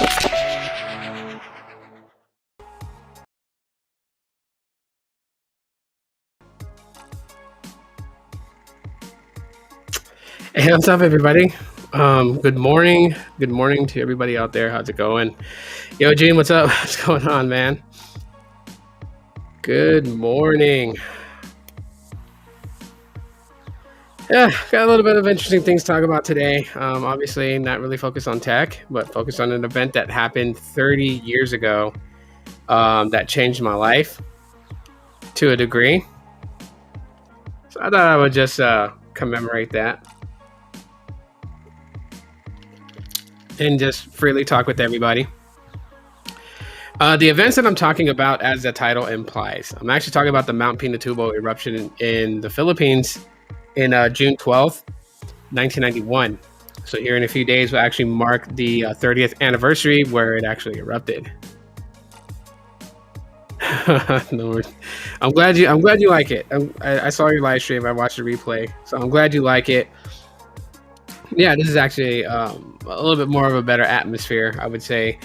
Hey, what's up, everybody? Good morning. Good morning to everybody out there. How's it going? Yo, Gene, what's up? What's going on, man? Good morning. Yeah, got a little bit of interesting things to talk about today. Obviously, not really focused on tech, but focused on an event that happened 30 years ago that changed my life to a degree. So I thought I would just commemorate that and just freely talk with everybody. The events that I'm talking about, as the title implies, I'm actually talking about the Mount Pinatubo eruption in the Philippines in June 12th, 1991. So here in a few days, we'll actually mark the 30th anniversary where it actually erupted. No, I'm glad you like it. I saw your live stream. I watched the replay, so I'm glad you like it. Yeah, this is actually a little bit more of a better atmosphere, I would say.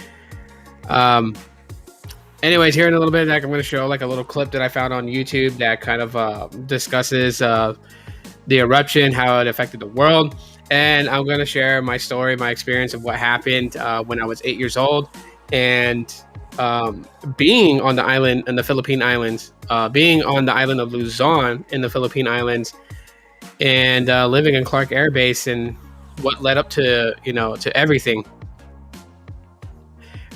Anyways, here in a little bit, I'm going to show like a little clip that I found on YouTube that kind of discusses the eruption, how it affected the world, and I'm going to share my story, my experience of what happened when I was 8 years old, and being on the island in the Philippine Islands, being on the island of Luzon in the Philippine Islands, and living in Clark Air Base, and what led up to to everything.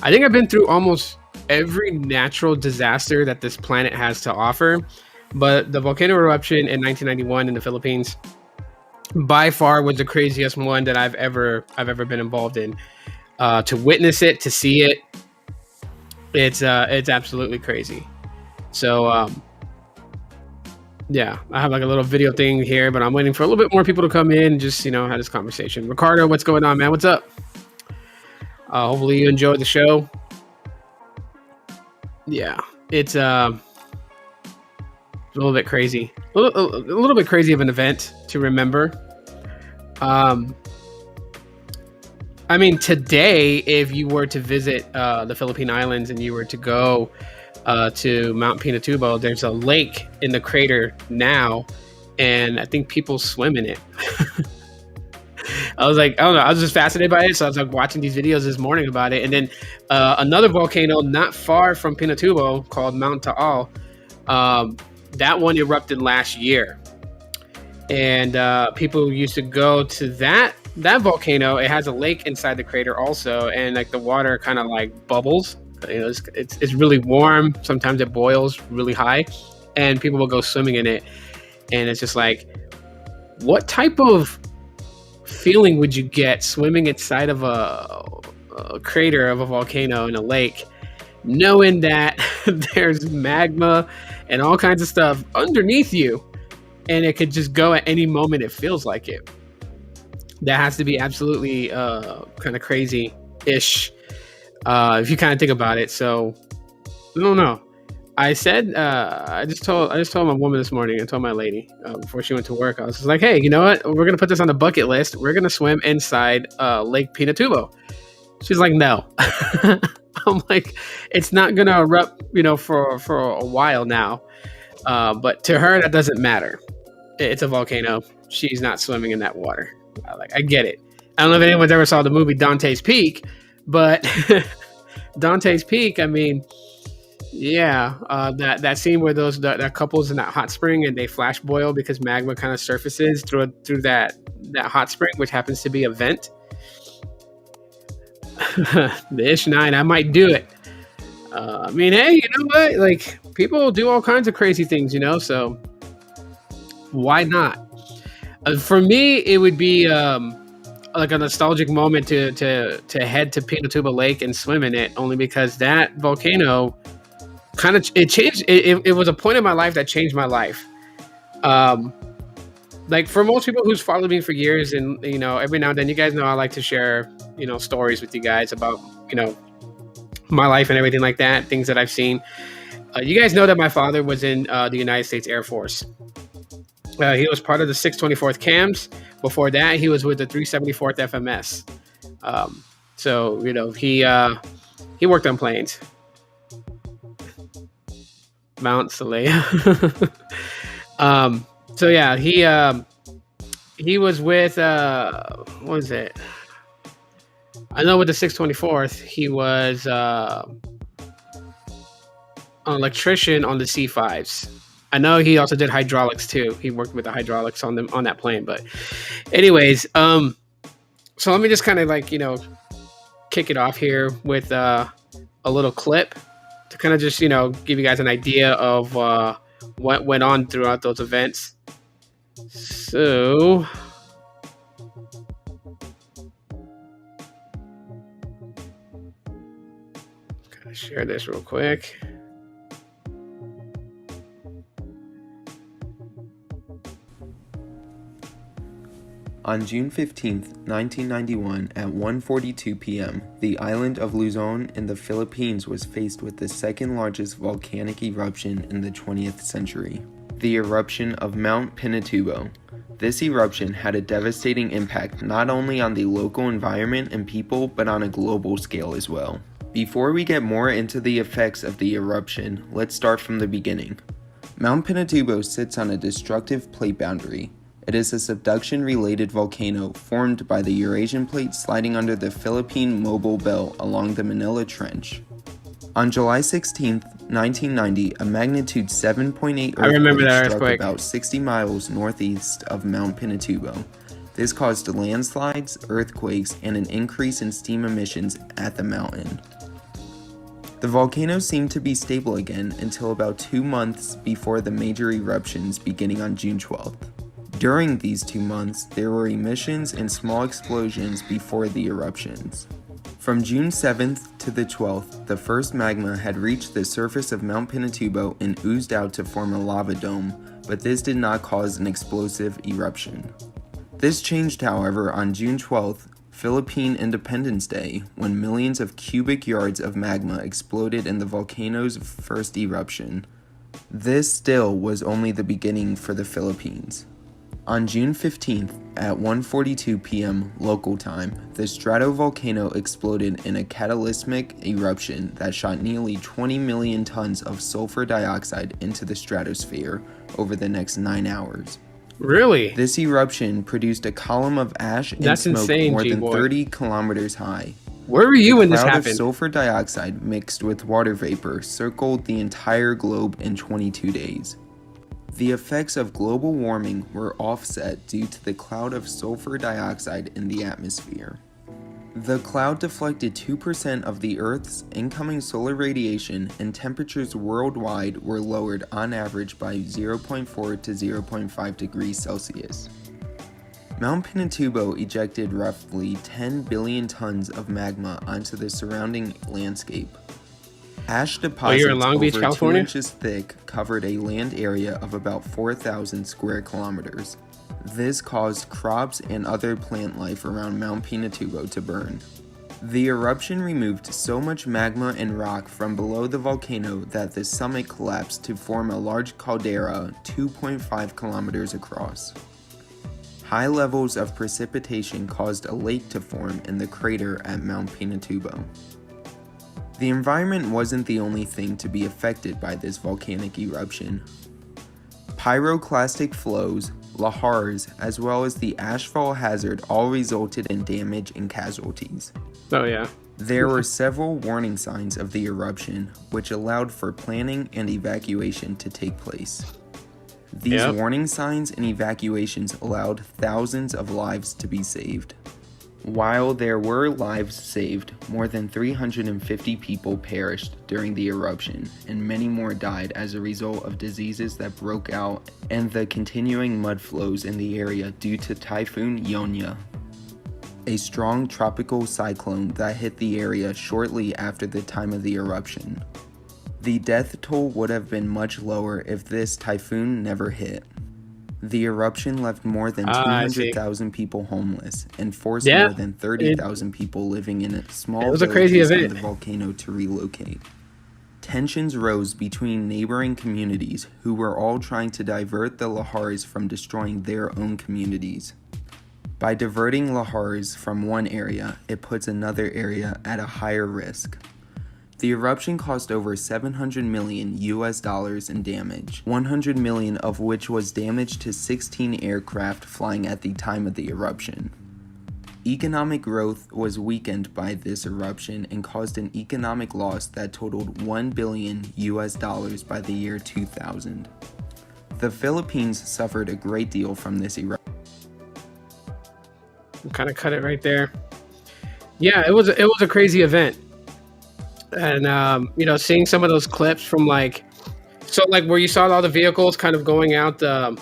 I think I've been through almost every natural disaster that this planet has to offer, but the volcano eruption in 1991 in the Philippines by far was the craziest one that I've ever been involved in. To witness it, to see it, it's absolutely crazy. So yeah, I have like a little video thing here, but I'm waiting for a little bit more people to come in and just have this conversation. Ricardo, what's going on, man? What's up? Hopefully you enjoyed the show. Yeah, it's a little bit crazy, a little bit crazy of an event to remember. I mean, today, if you were to visit the Philippine Islands and you were to go to Mount Pinatubo, there's a lake in the crater now, and I think people swim in it. I was like, I don't know, I was just fascinated by it, so I was like watching these videos this morning about it. And then another volcano not far from Pinatubo called Mount Taal, that one erupted last year, and people used to go to that volcano. It has a lake inside the crater also, and like the water kind of like bubbles. It's really warm. Sometimes it boils really high, and people will go swimming in it. And it's just like, what type of feeling would you get swimming inside of a crater of a volcano in a lake, knowing that there's magma and all kinds of stuff underneath you, and it could just go at any moment? It feels like it. That has to be absolutely kind of crazy-ish if you kind of think about it. So I don't know. I said I just told my woman this morning. I told my lady before she went to work. I was just like, hey, you know what? We're gonna put this on the bucket list. We're gonna swim inside Lake Pinatubo. She's like, no. I'm like, it's not gonna erupt, for a while now. But to her, that doesn't matter. It's a volcano. She's not swimming in that water. I get it. I don't know if anyone's ever saw the movie Dante's Peak, but Dante's Peak, I mean, yeah, that scene where that couple's in that hot spring and they flash boil because magma kind of surfaces through that hot spring, which happens to be a vent. The Ish 9, I might do it. I mean, hey, you know what? Like, people do all kinds of crazy things, so why not? For me, it would be like a nostalgic moment to head to Pinatubo Lake and swim in it, only because that volcano kind of changed. It was a point in my life that changed my life. Like for most people who's followed me for years, and every now and then, you guys know I like to share stories with you guys about my life and everything like that, things that I've seen. You guys know that my father was in the United States Air Force. He was part of the 624th CAMS. Before that, he was with the 374th FMS. So he worked on planes. Mount Salea. So yeah, he was with what was it? I know with the 624th, he was an electrician on the C5s. I know he also did hydraulics too. He worked with the hydraulics on that plane. But anyways, so let me just kind of kick it off here with a little clip to kind of just give you guys an idea of what went on throughout those events. So kind of share this real quick. On June 15, 1991, at 1:42 p.m., the island of Luzon in the Philippines was faced with the second largest volcanic eruption in the 20th century, the eruption of Mount Pinatubo. This eruption had a devastating impact not only on the local environment and people, but on a global scale as well. Before we get more into the effects of the eruption, let's start from the beginning. Mount Pinatubo sits on a destructive plate boundary. It is a subduction-related volcano formed by the Eurasian Plate sliding under the Philippine Mobile Belt along the Manila Trench. On July 16, 1990, a magnitude 7.8 earthquake struck about 60 miles northeast of Mount Pinatubo. This caused landslides, earthquakes, and an increase in steam emissions at the mountain. The volcano seemed to be stable again until about 2 months before the major eruptions beginning on June 12th. During these 2 months, there were emissions and small explosions before the eruptions. From June 7th to the 12th, the first magma had reached the surface of Mount Pinatubo and oozed out to form a lava dome, but this did not cause an explosive eruption. This changed, however, on June 12th, Philippine Independence Day, when millions of cubic yards of magma exploded in the volcano's first eruption. This still was only the beginning for the Philippines. On June 15th, at 1:42 p.m. local time, the stratovolcano exploded in a cataclysmic eruption that shot nearly 20 million tons of sulfur dioxide into the stratosphere over the next 9 hours. Really? This eruption produced a column of ash and smoke more than 30 kilometers high. Where were you when this happened? A cloud of sulfur dioxide mixed with water vapor circled the entire globe in 22 days. The effects of global warming were offset due to the cloud of sulfur dioxide in the atmosphere. The cloud deflected 2% of the Earth's incoming solar radiation, and temperatures worldwide were lowered on average by 0.4 to 0.5 degrees Celsius. Mount Pinatubo ejected roughly 10 billion tons of magma onto the surrounding landscape. Ash deposits over 2 inches thick covered a land area of about 4,000 square kilometers. This caused crops and other plant life around Mount Pinatubo to burn. The eruption removed so much magma and rock from below the volcano that the summit collapsed to form a large caldera 2.5 kilometers across. High levels of precipitation caused a lake to form in the crater at Mount Pinatubo. The environment wasn't the only thing to be affected by this volcanic eruption. Pyroclastic flows, lahars, as well as the ashfall hazard all resulted in damage and casualties. Oh yeah. There were several warning signs of the eruption, which allowed for planning and evacuation to take place. These warning signs and evacuations allowed thousands of lives to be saved. While there were lives saved, more than 350 people perished during the eruption, and many more died as a result of diseases that broke out and the continuing mud flows in the area due to Typhoon Yonya, a strong tropical cyclone that hit the area shortly after the time of the eruption. The death toll would have been much lower if this typhoon never hit. The eruption left more than 200,000 people homeless and forced more than 30,000 people living in a small villages in the volcano to relocate. Tensions rose between neighboring communities who were all trying to divert the lahars from destroying their own communities. By diverting lahars from one area, it puts another area at a higher risk. The eruption caused over $700 million in damage, 100 million of which was damage to 16 aircraft flying at the time of the eruption. Economic growth was weakened by this eruption and caused an economic loss that totaled $1 billion by the year 2000. The Philippines suffered a great deal from this eruption. Kind of cut it right there. Yeah, it was a crazy event. And seeing some of those clips from like where you saw all the vehicles kind of going out the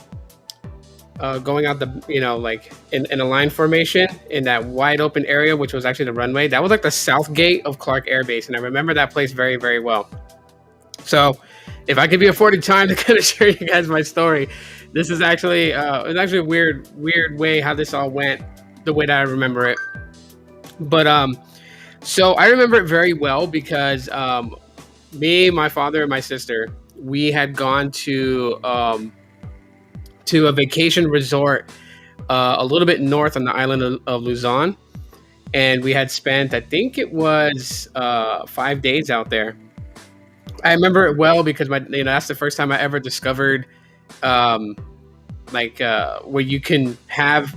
like in a line formation in that wide open area, which was actually the runway. That was like the south gate of Clark Air Base, and I remember that place very, very well. So if I could be afforded time to kind of share you guys my story, this is actually it's actually a weird way how this all went, the way that I remember it. But so I remember it very well because me, my father, and my sister, we had gone to a vacation resort a little bit north on the island of Luzon, and we had spent, I think it was 5 days out there. I remember it well because that's the first time I ever discovered where you can have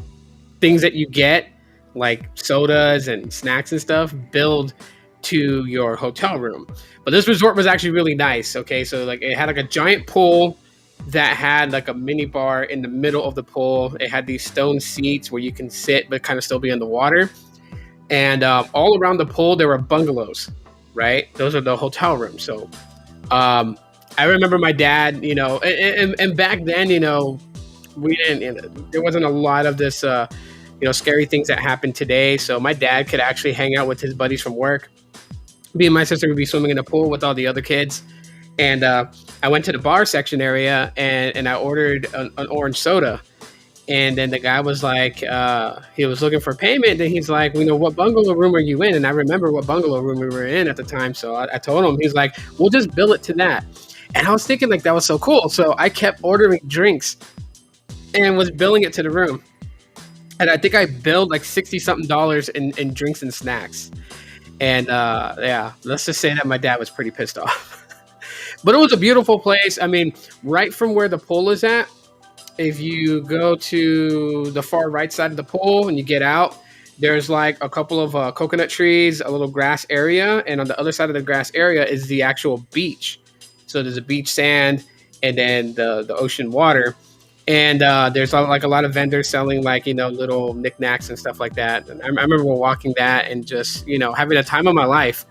things that you get like sodas and snacks and stuff build to your hotel room. But this resort was actually really nice. Okay, so like it had like a giant pool that had like a mini bar in the middle of the pool. It had these stone seats where you can sit but kind of still be in the water. And all around the pool there were bungalows, right? Those are the hotel rooms. So I remember my dad, and back then, we didn't, there wasn't a lot of this scary things that happen today. So my dad could actually hang out with his buddies from work. Me and my sister would be swimming in the pool with all the other kids. And I went to the bar section area and I ordered an orange soda. And then the guy was like, he was looking for payment. And he's like, what bungalow room are you in? And I remember what bungalow room we were in at the time. So I told him, he's like, we'll just bill it to that. And I was thinking like that was so cool. So I kept ordering drinks and was billing it to the room. And I think I billed like $60-something in drinks and snacks. And let's just say that my dad was pretty pissed off. But it was a beautiful place. I mean, right from where the pool is at, if you go to the far right side of the pool and you get out, there's like a couple of coconut trees, a little grass area. And on the other side of the grass area is the actual beach. So there's a beach sand and then the ocean water. And there's like a lot of vendors selling like, little knickknacks and stuff like that. And I remember walking that and just, having a time of my life.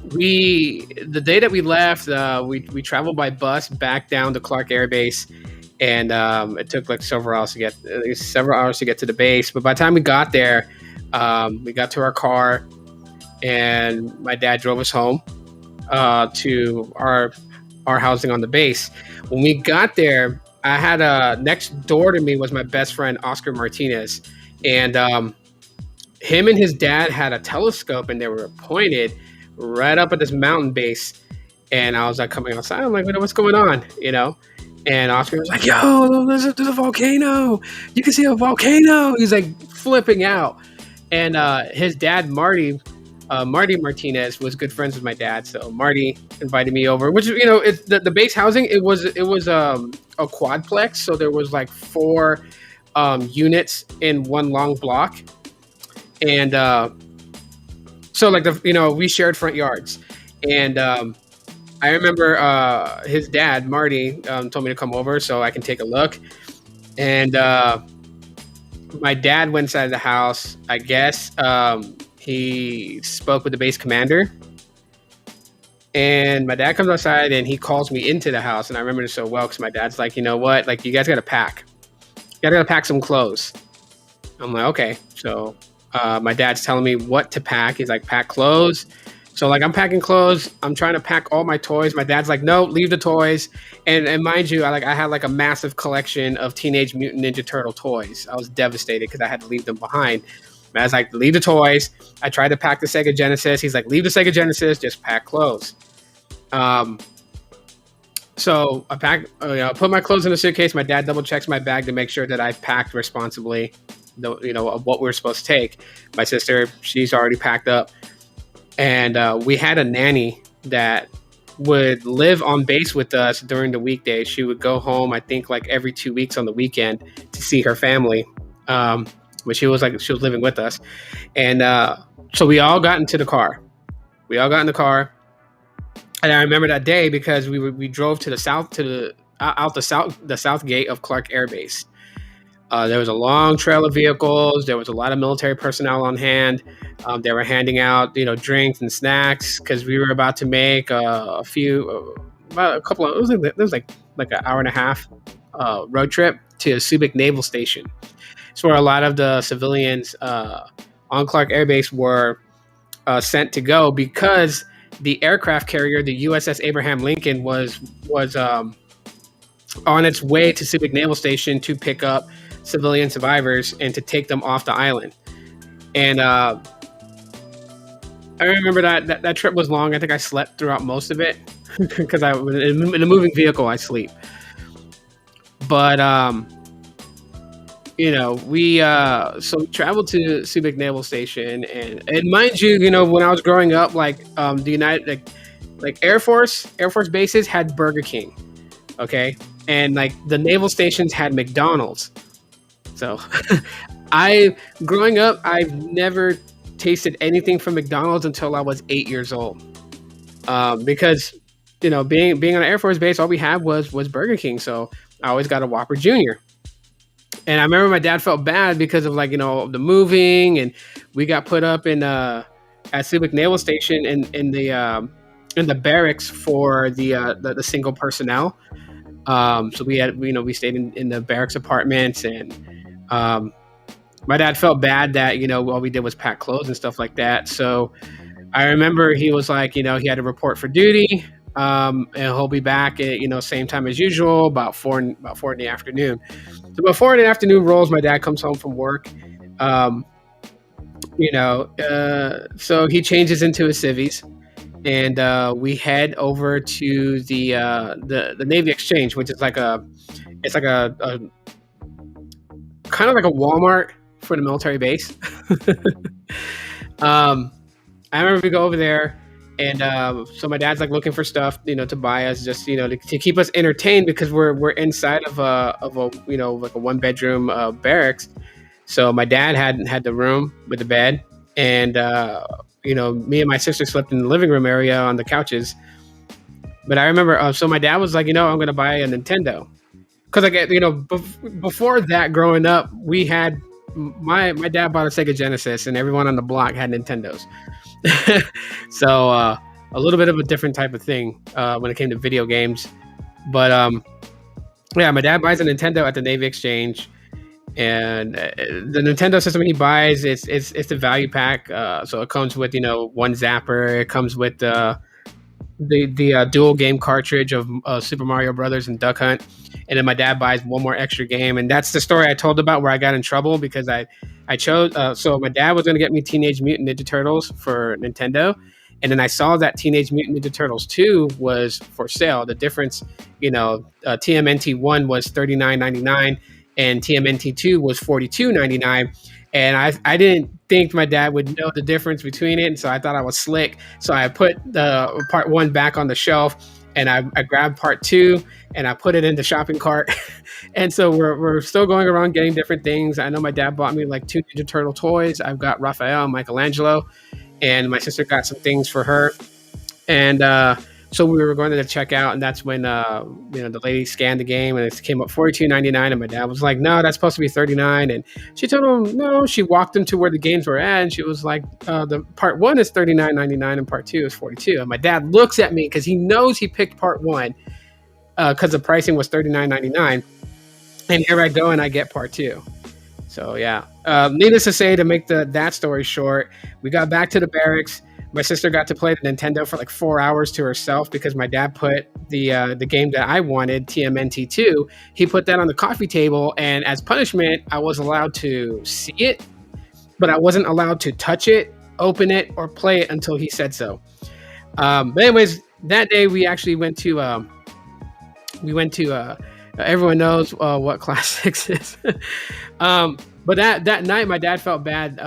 The day that we left, we traveled by bus back down to Clark Air Base, and it took like several hours to get to the base. But by the time we got there, we got to our car, and my dad drove us home to our housing on the base. When we got there, I had next door to me was my best friend Oscar Martinez, and him and his dad had a telescope, and they were pointed right up at this mountain base. And I was like coming outside, I'm like, what's going on? And Oscar was like, yo, there's a volcano. You can see a volcano. He's like flipping out. And his dad, Marty Martinez, was good friends with my dad. So Marty invited me over, which, it's the base housing. It was a quadplex. So there was like 4 units in one long block. And so like we shared front yards. And I remember his dad, Marty, told me to come over so I can take a look. And my dad went inside the house. I guess he spoke with the base commander. And my dad comes outside and he calls me into the house. And I remember this so well because my dad's like, you know what? Like, you guys got to pack. You got to pack some clothes. I'm like, okay. So my dad's telling me what to pack. He's like, pack clothes. So like I'm packing clothes. I'm trying to pack all my toys. My dad's like, no, leave the toys. And mind you, I had like a massive collection of Teenage Mutant Ninja Turtle toys. I was devastated because I had to leave them behind. I was like, leave the toys. I tried to pack the Sega Genesis. He's like, leave the Sega Genesis, just pack clothes. So I packed, put my clothes in a suitcase. My dad double checks my bag to make sure that I packed responsibly, of what we were supposed to take. My sister, she's already packed up, and we had a nanny that would live on base with us during the weekdays. She would go home, I think, like every 2 weeks on the weekend to see her family. But she was living with us, and so we all got into the car. We all got in the car. And I remember that day because we drove to the south, the south gate of Clark Air Base. There was a long trail of vehicles. There was a lot of military personnel on hand. They were handing out, drinks and snacks because we were about to make about a couple of. It was like an hour and a half road trip to Subic Naval Station. It's where a lot of the civilians on Clark Air Base were sent to go because the aircraft carrier, the USS Abraham Lincoln, was on its way to Subic Naval Station to pick up civilian survivors and to take them off the island. And I remember that trip was long. I think I slept throughout most of it because in a moving vehicle, I sleep. But we traveled to Subic Naval Station, and mind you, when I was growing up, the United, like Air Force bases had Burger King, okay, and like the naval stations had McDonald's. So, growing up, I've never tasted anything from McDonald's until I was 8 years old, because being on an Air Force base, all we had was Burger King. So I always got a Whopper Jr. And I remember my dad felt bad because of the moving, and we got put up in at Subic Naval Station in the barracks for the single personnel. So we stayed in the barracks apartments, and my dad felt bad that all we did was pack clothes and stuff like that. So I remember he was like, he had to report for duty, and he'll be back at same time as usual, about four in the afternoon. So about 4 in the afternoon rolls, my dad comes home from work. So he changes into his civvies, and we head over to the Navy Exchange, which is like a kind of like a Walmart for the military base. I remember we go over there, and so my dad's like looking for stuff, to buy us, just to keep us entertained, because we're inside of a like a 1-bedroom barracks. So my dad had the room with the bed, and me and my sister slept in the living room area on the couches. But I remember, so my dad was like, I'm gonna buy a Nintendo, because before that, growing up, we had my dad bought a Sega Genesis, and everyone on the block had Nintendos. So a little bit of a different type of thing when it came to video games. But my dad buys a Nintendo at the Navy Exchange, and the Nintendo system he buys, it's the value pack. So it comes with one zapper. It comes with the dual game cartridge of Super Mario Brothers and Duck Hunt. And then my dad buys one more extra game, and that's the story I told about where I got in trouble because I chose. So my dad was going to get me Teenage Mutant Ninja Turtles for Nintendo, and then I saw that Teenage Mutant Ninja Turtles 2 was for sale. The difference, TMNT 1 was $39.99, and TMNT 2 was $42.99. And I didn't think my dad would know the difference between it, and so I thought I was slick. So I put the part 1 back on the shelf, and I grabbed part 2, and I put it in the shopping cart. And so we're still going around getting different things. I know my dad bought me like 2 Ninja Turtle toys. I've got Raphael and Michelangelo, and my sister got some things for her. And so we were going to the checkout, and that's when the lady scanned the game, and it came up $42.99. And my dad was like, "No, that's supposed to be $39." And she told him, "No." She walked him to where the games were at, and she was like, "The part 1 is $39.99, and part 2 is $42." And my dad looks at me because he knows he picked part 1 because the pricing was $39.99. And here I go, and I get part 2. So yeah, needless to say, to make that story short, we got back to the barracks. My sister got to play the Nintendo for like 4 hours to herself because my dad put the game that I wanted, TMNT 2, he put that on the coffee table, and as punishment, I was allowed to see it, but I wasn't allowed to touch it, open it, or play it until he said so. But anyways, that day we actually went to We went to everyone knows what Class 6 is. But that night, my dad felt bad,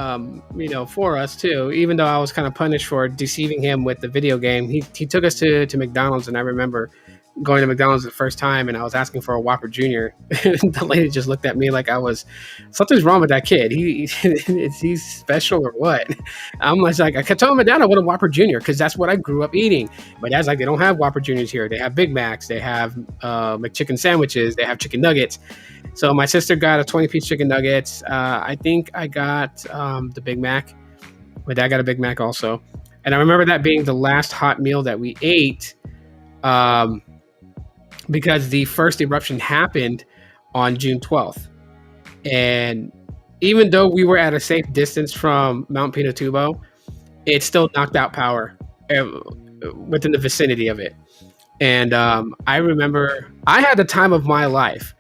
for us too. Even though I was kind of punished for deceiving him with the video game, he took us to McDonald's, and I remember going to McDonald's the first time, and I was asking for a Whopper Junior. The lady just looked at me like I was something's wrong with that kid. He's special or what? I'm like I kept telling my dad I want a Whopper Junior because that's what I grew up eating. My dad's like, they don't have Whopper Juniors here. They have Big Macs. They have McChicken sandwiches. They have chicken nuggets. So my sister got a 20-piece chicken nuggets. I think I got the Big Mac. My dad got a Big Mac also. And I remember that being the last hot meal that we ate because the first eruption happened on June 12th. And even though we were at a safe distance from Mount Pinatubo, it still knocked out power within the vicinity of it. And I remember I had the time of my life.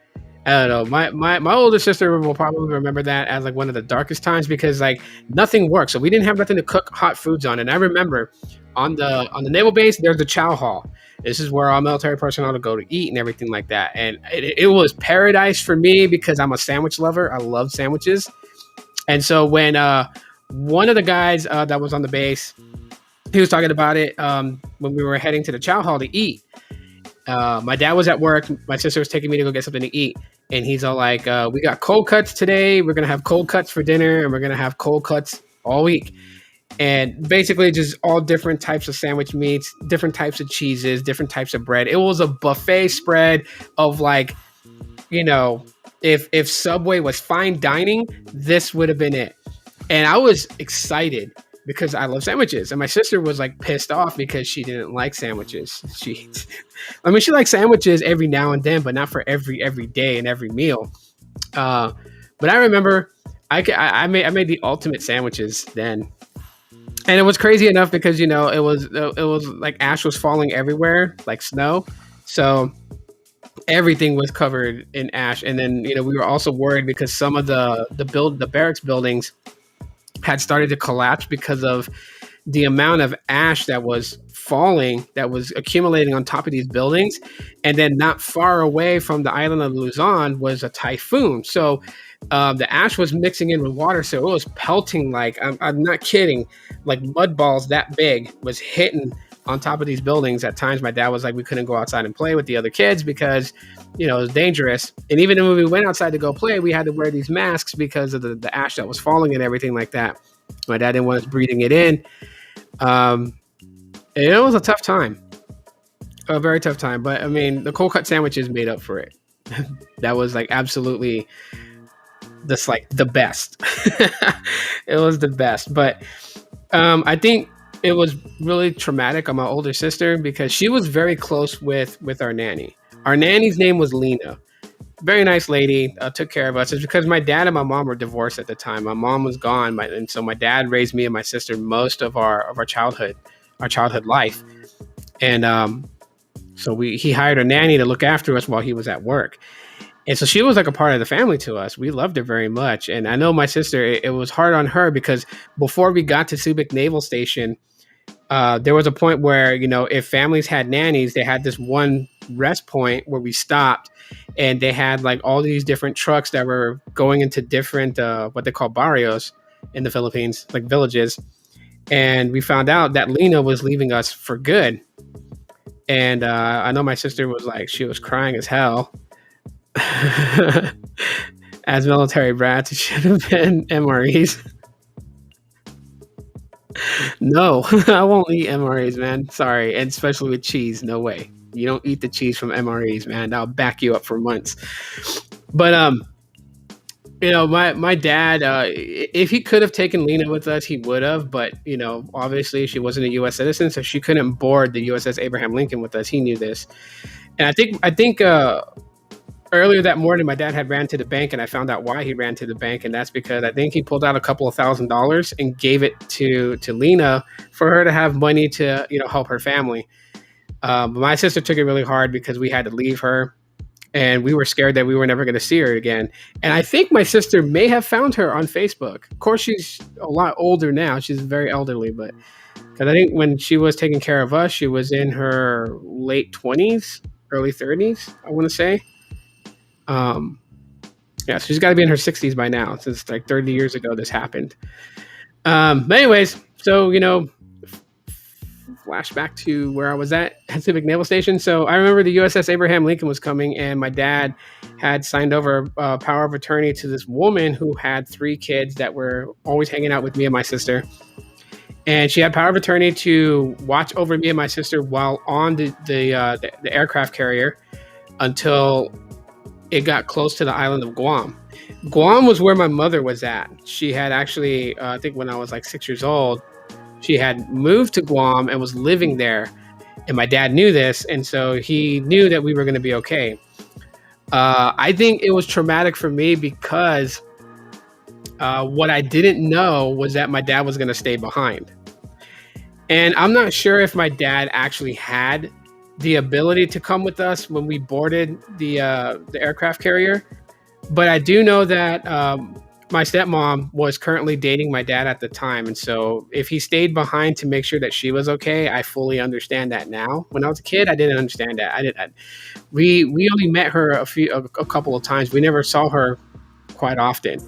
I don't know. My older sister will probably remember that as like one of the darkest times because like nothing worked. So we didn't have nothing to cook hot foods on. And I remember on the naval base, there's the chow hall. This is where all military personnel to go to eat and everything like that. And it was paradise for me because I'm a sandwich lover. I love sandwiches. And so when one of the guys that was on the base, he was talking about it when we were heading to the chow hall to eat. My dad was at work. My sister was taking me to go get something to eat. And he's all like, we got cold cuts today. We're going to have cold cuts for dinner. And we're going to have cold cuts all week. And basically just all different types of sandwich meats, different types of cheeses, different types of bread. It was a buffet spread of like, if Subway was fine dining, this would have been it. And I was excited because I love sandwiches. And my sister was like pissed off because she didn't like sandwiches. She likes sandwiches every now and then, but not for every day and every meal. But I remember I made the ultimate sandwiches then. And it was crazy enough because, it was like ash was falling everywhere, like snow. So everything was covered in ash. And then, we were also worried because some of the barracks buildings had started to collapse because of the amount of ash that was falling, that was accumulating on top of these buildings. And then not far away from the island of Luzon was a typhoon. So the ash was mixing in with water. So it was pelting like, I'm not kidding, like mud balls that big was hitting on top of these buildings. At times, my dad was like, we couldn't go outside and play with the other kids because, it was dangerous. And even when we went outside to go play, we had to wear these masks because of the ash that was falling and everything like that. My dad didn't want us breathing it in. It was a tough time, a very tough time. But I mean, the cold cut sandwiches made up for it. That was like absolutely just like the best. It was the best. But I think it was really traumatic on my older sister because she was very close with our nanny. Our nanny's name was Lena. Very nice lady, took care of us. It's because my dad and my mom were divorced at the time. My mom was gone, and so my dad raised me and my sister most of our childhood life. And so he hired a nanny to look after us while he was at work. And so she was like a part of the family to us. We loved her very much. And I know my sister, it was hard on her because before we got to Subic Naval Station, there was a point where, if families had nannies, they had this one rest point where we stopped, and they had like all these different trucks that were going into different, what they call barrios in the Philippines, like villages. And we found out that Lena was leaving us for good. And I know my sister was like, she was crying as hell. As military brats, it should have been MREs. No, I won't eat MREs, man. Sorry. And especially with cheese. No way. You don't eat the cheese from MREs, man. I'll back you up for months. But, my dad, if he could have taken Lena with us, he would have. But, obviously she wasn't a U.S. citizen, so she couldn't board the USS Abraham Lincoln with us. He knew this. And I think earlier that morning, my dad had ran to the bank, and I found out why he ran to the bank. And that's because I think he pulled out a couple of $1,000s and gave it to Lena for her to have money to, help her family. But my sister took it really hard because we had to leave her, and we were scared that we were never going to see her again. And I think my sister may have found her on Facebook. Of course, she's a lot older now. She's very elderly, but because I think when she was taking care of us, she was in her late 20s. early 30s, I want to say. Um, yeah, so she's got to be in her 60s by now, since like 30 years ago this happened. But anyways, so flashback to where I was at Civic Naval Station. So I remember the USS Abraham Lincoln was coming, and my dad had signed over power of attorney to this woman who had 3 kids that were always hanging out with me and my sister. And she had power of attorney to watch over me and my sister while on the aircraft carrier until it got close to the island of Guam. Guam was where my mother was at. She had actually, I think when I was like 6 years old, she had moved to Guam and was living there. And my dad knew this. And so he knew that we were going to be okay. I think it was traumatic for me because what I didn't know was that my dad was going to stay behind. And I'm not sure if my dad actually had the ability to come with us when we boarded the aircraft carrier. But I do know that my stepmom was currently dating my dad at the time. And so if he stayed behind to make sure that she was okay, I fully understand that now. When I was a kid, I didn't understand that. We only met her a couple of times. We never saw her quite often.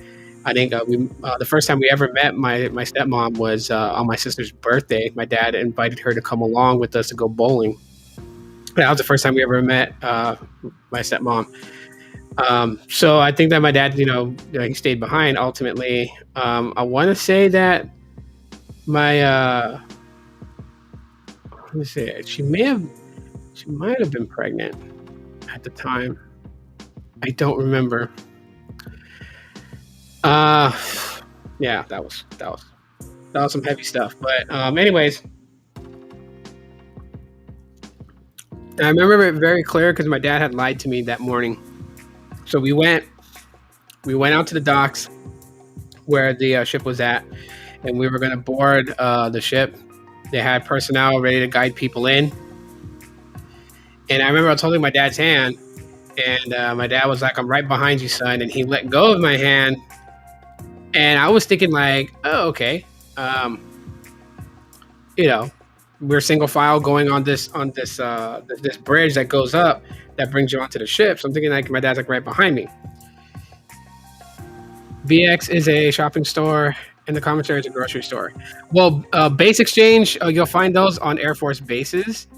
I think the first time we ever met my stepmom was on my sister's birthday. My dad invited her to come along with us to go bowling. That was the first time we ever met my stepmom. So I think that my dad, he stayed behind ultimately. I want to say that let me see, she might have been pregnant at the time. I don't remember. Yeah, that was some heavy stuff. But anyways, I remember it very clear because my dad had lied to me that morning. So we went out to the docks where the ship was at, and we were going to board the ship. They had personnel ready to guide people in. And I remember I was holding my dad's hand, and my dad was like, "I'm right behind you, son." And he let go of my hand. And I was thinking like, oh, okay. We're single file going on this bridge that goes up that brings you onto the ship. So I'm thinking like my dad's like right behind me. BX is a shopping store, and the commissary is a grocery store. Well, base exchange, you'll find those on Air Force bases.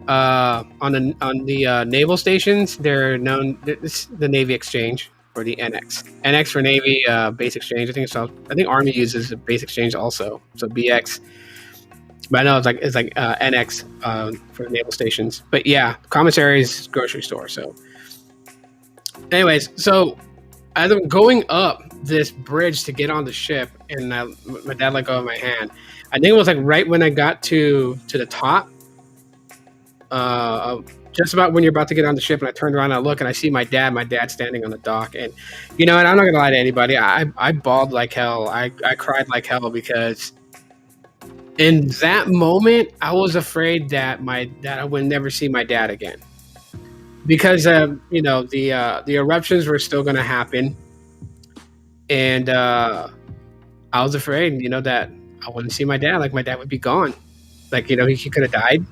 On the naval stations, they're known. This the Navy Exchange or the NX. NX for Navy, base exchange. I think Army uses a base exchange also. So BX. But I know it's like NX for the naval stations. But yeah, commissary's grocery store. So, anyways, so as I'm going up this bridge to get on the ship, and my dad let go of my hand. I think it was like right when I got to the top, just about when you're about to get on the ship, and I turned around and I look and I see my dad standing on the dock, and and I'm not gonna lie to anybody, I bawled like hell. I cried like hell because in that moment I was afraid that I would never see my dad again because the eruptions were still gonna happen, and I was afraid that I wouldn't see my dad, like my dad would be gone, like he could have died.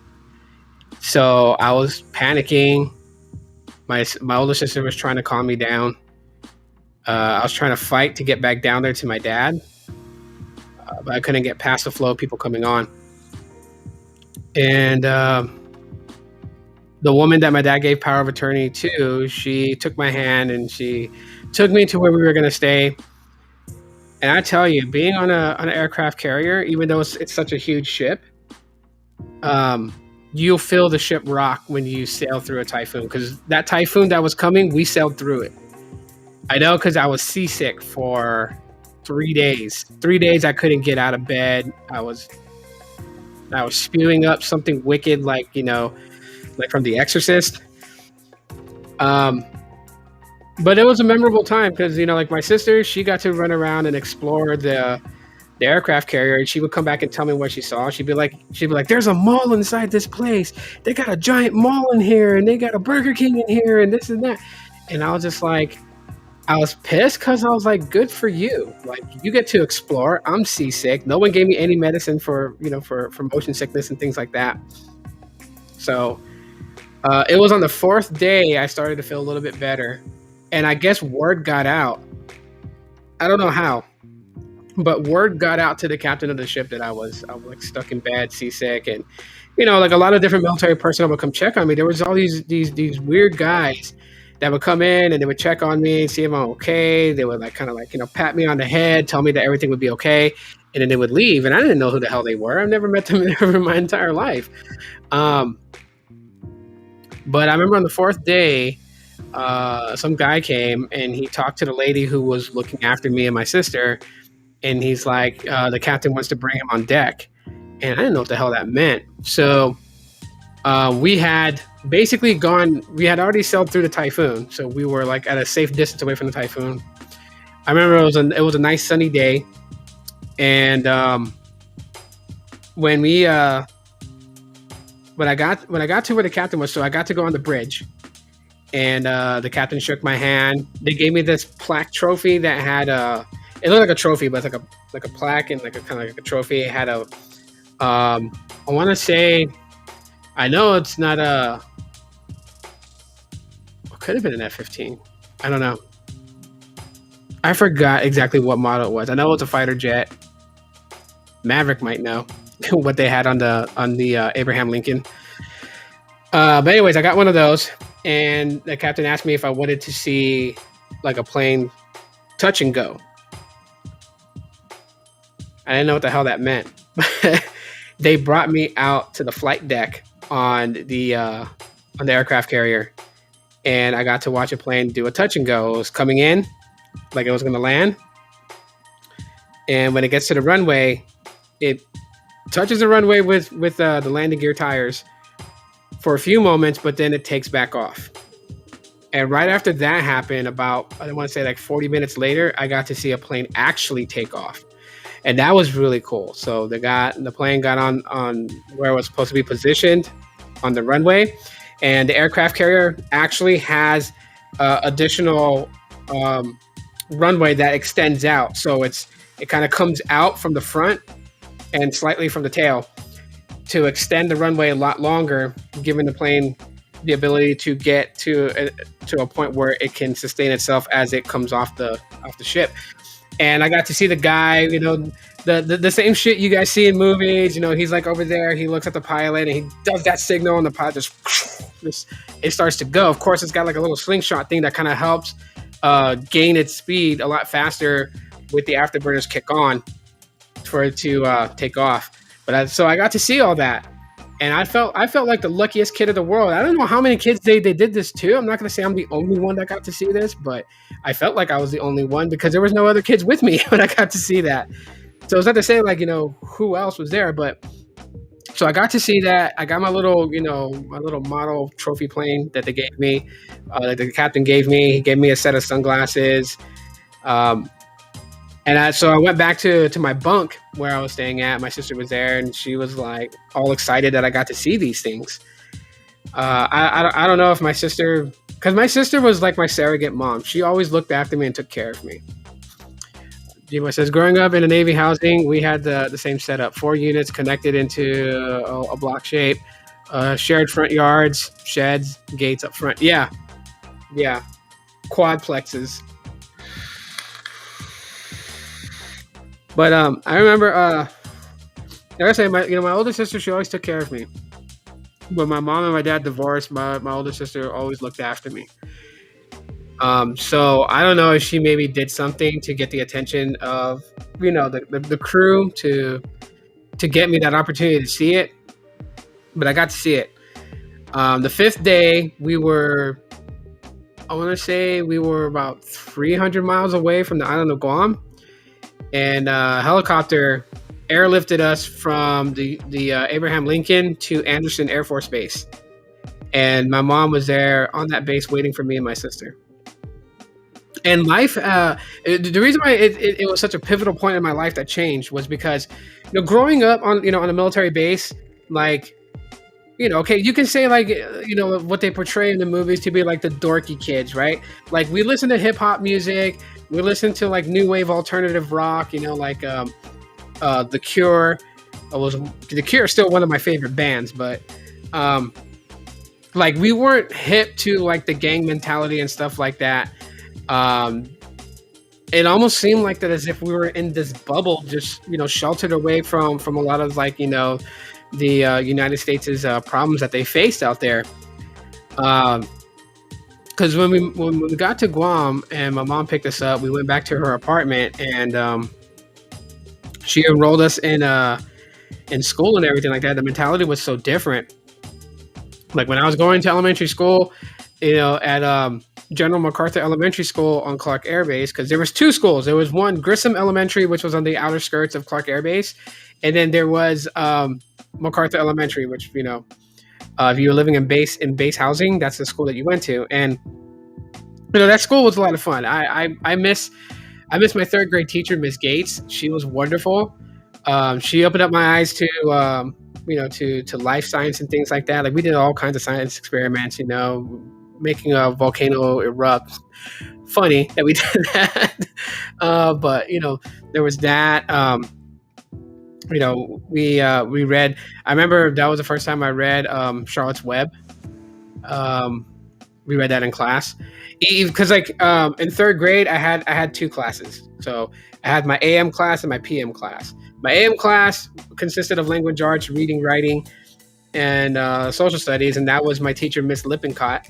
So I was panicking. My older sister was trying to calm me down. I was trying to fight to get back down there to my dad, but I couldn't get past the flow of people coming on. And the woman that my dad gave power of attorney to, she took my hand and she took me to where we were going to stay. And I tell you, being on an aircraft carrier, even though it's such a huge ship, you'll feel the ship rock when you sail through a typhoon, because that typhoon that was coming, we sailed through it. I know, because I was seasick for 3 days. 3 days I couldn't get out of bed. I was spewing up something wicked, like from The Exorcist. But it was a memorable time because like my sister, she got to run around and explore the aircraft carrier, and she would come back and tell me what she saw. She'd be like, "There's a mall inside this place. They got a giant mall in here, and they got a Burger King in here, and this and that." And I was just like, I was pissed because I was like, "Good for you! Like you get to explore." I'm seasick. No one gave me any medicine for for motion sickness and things like that. So It was on the fourth day I started to feel a little bit better, and I guess word got out. I don't know how, but word got out to the captain of the ship that I was like stuck in bed, seasick, and like a lot of different military personnel would come check on me. There was all these weird guys that would come in and they would check on me, see if I'm okay. They would like kind of like pat me on the head, tell me that everything would be okay, and then they would leave. And I didn't know who the hell they were. I've never met them ever in my entire life. But I remember on the fourth day, some guy came and he talked to the lady who was looking after me and my sister, and he's like, the captain wants to bring him on deck. And I didn't know what the hell that meant. So we had basically we had already sailed through the typhoon. So we were like at a safe distance away from the typhoon. I remember it was a nice sunny day. And when I got to where the captain was, so I got to go on the bridge. And the captain shook my hand. They gave me this plaque trophy that had it looked like a trophy, but it's like a plaque and like a kind of like a trophy. It had I want to say, I know it's not it could have been an F-15. I don't know. I forgot exactly what model it was. I know it's a fighter jet. Maverick might know what they had on the Abraham Lincoln. But anyways, I got one of those, and the captain asked me if I wanted to see like a plane touch and go. I didn't know what the hell that meant. They brought me out to the flight deck on the aircraft carrier, and I got to watch a plane do a touch and go. It was coming in, like it was going to land, and when it gets to the runway, it touches the runway with the landing gear tires for a few moments, but then it takes back off. And right after that happened, about, I want to say like 40 minutes later, I got to see a plane actually take off. And that was really cool. So the plane got on where it was supposed to be positioned on the runway. And the aircraft carrier actually has additional runway that extends out. So it kind of comes out from the front and slightly from the tail to extend the runway a lot longer, giving the plane the ability to get to a point where it can sustain itself as it comes off the ship. And I got to see the guy, the same shit you guys see in movies. He's like over there, he looks at the pilot and he does that signal, and the pilot just it starts to go. Of course, it's got like a little slingshot thing that kind of helps gain its speed a lot faster with the afterburners kick on for it to take off. But so I got to see all that, and I felt like the luckiest kid of the world. I don't know how many kids they did this to. I'm not going to say I'm the only one that got to see this, but I felt like I was the only one because there was no other kids with me when I got to see that. So it's not to say like, who else was there, but so I got to see that. I got my little model trophy plane that they gave me, that the captain gave me. He gave me a set of sunglasses. So I went back to my bunk where I was staying at. My sister was there, and she was like all excited that I got to see these things. I don't know if my sister, because my sister was like my surrogate mom. She always looked after me and took care of me. Jimo says, growing up in a Navy housing, we had the same setup. 4 units connected into a block shape, shared front yards, sheds, gates up front. Yeah. Quadplexes. But I remember, like I say, my older sister, she always took care of me. When my mom and my dad divorced, my older sister always looked after me. So I don't know if she maybe did something to get the attention of, the crew to get me that opportunity to see it. But I got to see it. The 5th day, I want to say we were about 300 miles away from the island of Guam. And a helicopter airlifted us from the Abraham Lincoln to Anderson Air Force Base. And my mom was there on that base waiting for me and my sister. And life, the reason why it was such a pivotal point in my life that changed was because, growing up on a military base, like, okay, you can say like, what they portray in the movies to be like the dorky kids, right? Like we listen to hip hop music. We listen to like new wave alternative rock, like The Cure. The Cure is still one of my favorite bands, but like we weren't hip to like the gang mentality and stuff like that. Um, it almost seemed like that as if we were in this bubble, just sheltered away from a lot of like the United States' problems that they faced out there. Because when we got to Guam and my mom picked us up, we went back to her apartment and she enrolled us in school and everything like that. The mentality was so different. Like when I was going to elementary school, at General MacArthur Elementary School on Clark Air Base, because there was two schools. There was one, Grissom Elementary, which was on the outer skirts of Clark Air Base, and then there was MacArthur Elementary, which if you were living in base housing, that's the school that you went to. And that school was a lot of fun. I miss my third grade teacher, Miss Gates. She was wonderful. She opened up my eyes to to life science and things like that. Like we did all kinds of science experiments, making a volcano erupt. Funny that we did that. But there was that. We read. I remember that was the first time I read Charlotte's Web. We read that in class because in third grade I had two classes. So I had my AM class and my PM class. My AM class consisted of language arts, reading, writing, and social studies, and that was my teacher, Miss Lippincott.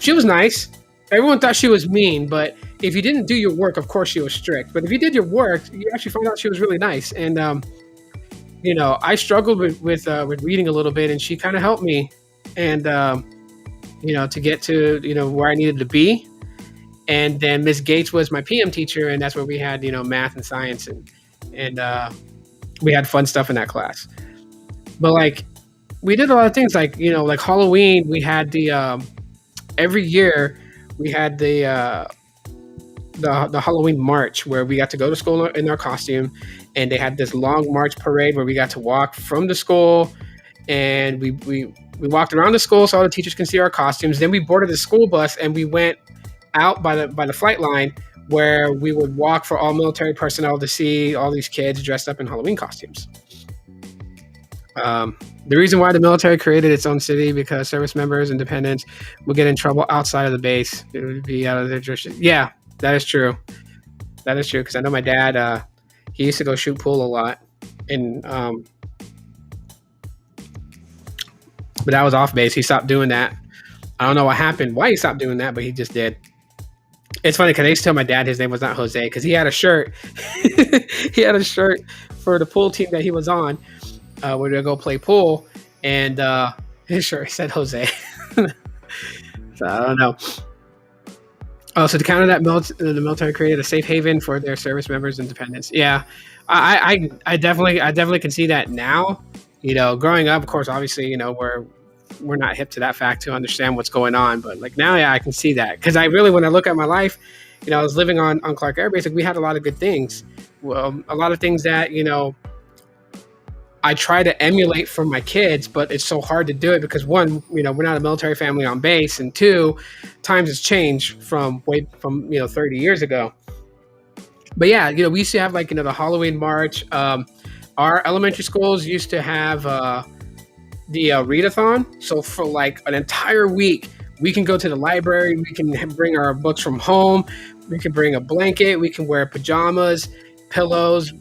She was nice. Everyone thought she was mean, but if you didn't do your work, of course she was strict. But if you did your work, you actually found out she was really nice. And I struggled with reading a little bit, and she kind of helped me, and to get to where I needed to be. And then Miss Gates was my PM teacher, and that's where we had math and science, and we had fun stuff in that class. But like we did a lot of things, like like Halloween. We had the every year we had the Halloween march where we got to go to school in our costume, and they had this long march parade where we got to walk from the school, and we walked around the school so all the teachers can see our costumes. Then we boarded the school bus and we went out by the flight line where we would walk for all military personnel to see all these kids dressed up in Halloween costumes. The reason why the military created its own city, because service members and dependents would get in trouble outside of the base. It would be out of their jurisdiction. Yeah, that is true. That is true, because I know my dad, he used to go shoot pool a lot. And but that was off base. He stopped doing that. I don't know what happened, why he stopped doing that, but he just did. It's funny because I used to tell my dad his name was not Jose because he had a shirt. He had a shirt for the pool team that he was on where they go play pool, and his shirt said Jose. So I don't know. Oh, so to counter that, the military created a safe haven for their service members and dependents. Yeah, I definitely can see that now. Growing up, of course, obviously, we're not hip to that fact to understand what's going on. But like now, yeah, I can see that because when I look at my life, I was living on Clark Air Base. Like we had a lot of good things. Well, a lot of things that I try to emulate for my kids, but it's so hard to do it because one, we're not a military family on base, and two, times has changed from 30 years ago. But yeah, we used to have the Halloween march. Our elementary schools used to have the readathon. So for like an entire week, we can go to the library. We can bring our books from home. We can bring a blanket. We can wear pajamas, pillows,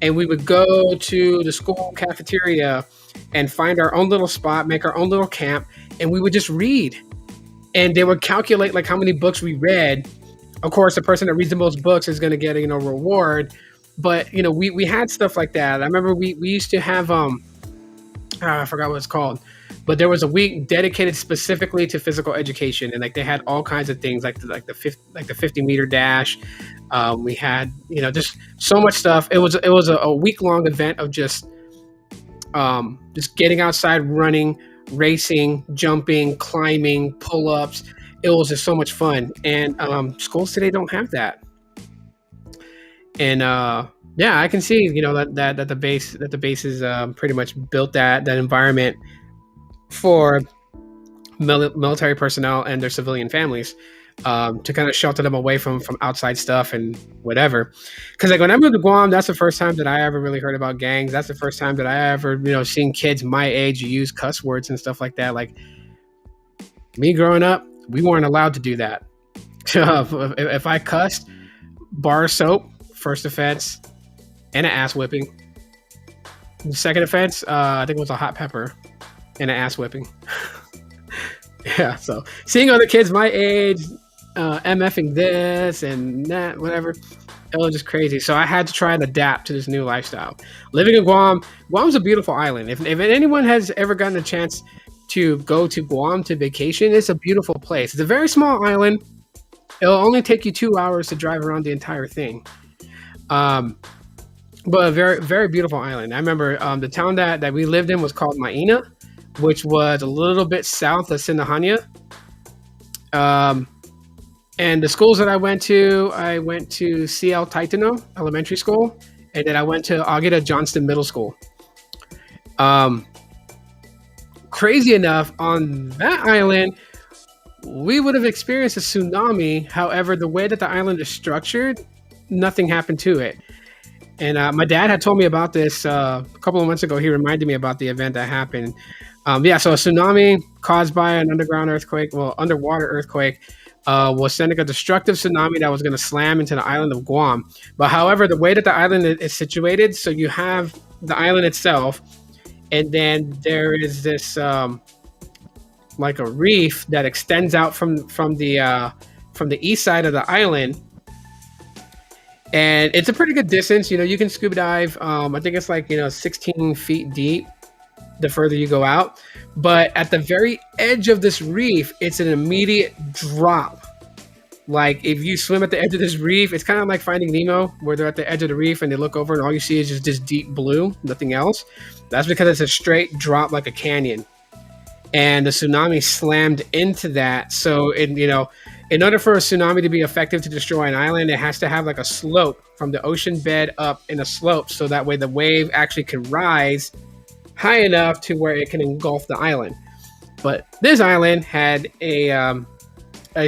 and we would go to the school cafeteria and find our own little spot, make our own little camp, and we would just read. And they would calculate like how many books we read. Of course, the person that reads the most books is going to get a reward. But we had stuff like that. I remember we used to have I forgot what it's called, but there was a week dedicated specifically to physical education, and like they had all kinds of things like the 50-meter dash. We had just so much stuff. It was a week-long event of just getting outside, running, racing, jumping, climbing, pull-ups. It was just so much fun, and schools today don't have that. And yeah, I can see that the base is pretty much built that environment for military personnel and their civilian families to kind of shelter them away from outside stuff and whatever. Because like when I moved to Guam, that's the first time that I ever really heard about gangs. That's the first time that I ever seen kids my age use cuss words and stuff like that. Like Me growing up, we weren't allowed to do that. If I cussed, bar of soap, first offense, and an ass whipping. The second offense, I think it was a hot pepper and an ass whipping. Yeah, so seeing other kids my age, MFing this and that, whatever, it was just crazy. So I had to try and adapt to this new lifestyle. Living in Guam, Guam's a beautiful island. If anyone has ever gotten a chance to go to Guam to vacation, it's a beautiful place. It's a very small island. It'll only take you 2 hours to drive around the entire thing. But a very, very beautiful island. I remember the town that we lived in was called Maina, which was a little bit south of Sinahanya. And the schools that I went to CL Taitano Elementary School, and then I went to Agita Johnston Middle School. Crazy enough, on that island, we would have experienced a tsunami. However, the way that the island is structured, nothing happened to it. And my dad had told me about this a couple of months ago. He reminded me about the event that happened. So a tsunami caused by an underwater earthquake was sending a destructive tsunami that was going to slam into the island of Guam. But however, the way that the island is situated, so you have the island itself, and then there is this like a reef that extends out from the east side of the island. And it's a pretty good distance. You can scuba dive. I think it's 16 feet deep the further you go out. But at the very edge of this reef, it's an immediate drop. Like if you swim at the edge of this reef, it's kind of like Finding Nemo, where they're at the edge of the reef and they look over and all you see is just this deep blue, nothing else. That's because it's a straight drop like a canyon. And the tsunami slammed into that. So in order for a tsunami to be effective to destroy an island, it has to have like a slope from the ocean bed up in a slope. So that way the wave actually can rise high enough to where it can engulf the island. But this island had a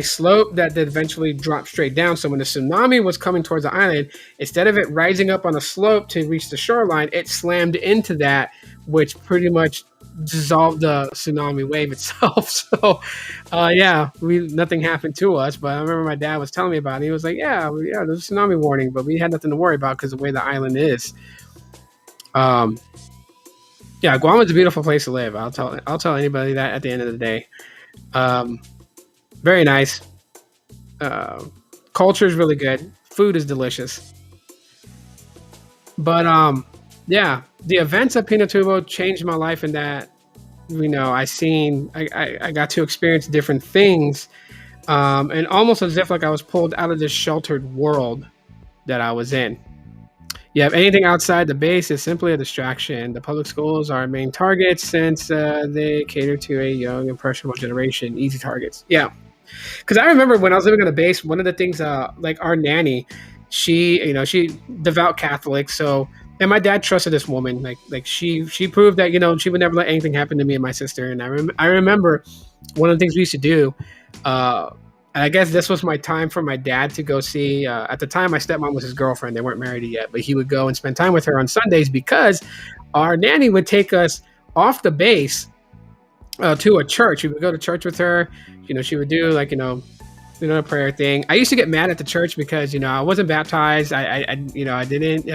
slope that eventually dropped straight down. So when the tsunami was coming towards the island, instead of it rising up on a slope to reach the shoreline, it slammed into that, which pretty much dissolved the tsunami wave itself. So nothing happened to us. But I remember my dad was telling me about it. He was like, there's a tsunami warning, but we had nothing to worry about because of the way the island is. Guam is a beautiful place to live. I'll tell anybody that at the end of the day. Very nice. Culture is really good. Food is delicious. But the events at Pinatubo changed my life in that, I got to experience different things, and almost as if like I was pulled out of this sheltered world that I was in. Anything outside the base is simply a distraction. The public schools are our main targets since they cater to a young, impressionable generation. Easy targets. Yeah. Because I remember when I was living on the base, one of the things, like our nanny, she devout Catholic. So, and my dad trusted this woman. Like she proved that, she would never let anything happen to me and my sister. And I remember one of the things we used to do, and I guess this was my time for my dad to go see, at the time, my stepmom was his girlfriend. They weren't married yet, but he would go and spend time with her on Sundays because our nanny would take us off the base to a church. We would go to church with her. She would do a prayer thing. I used to get mad at the church because, I wasn't baptized. I didn't,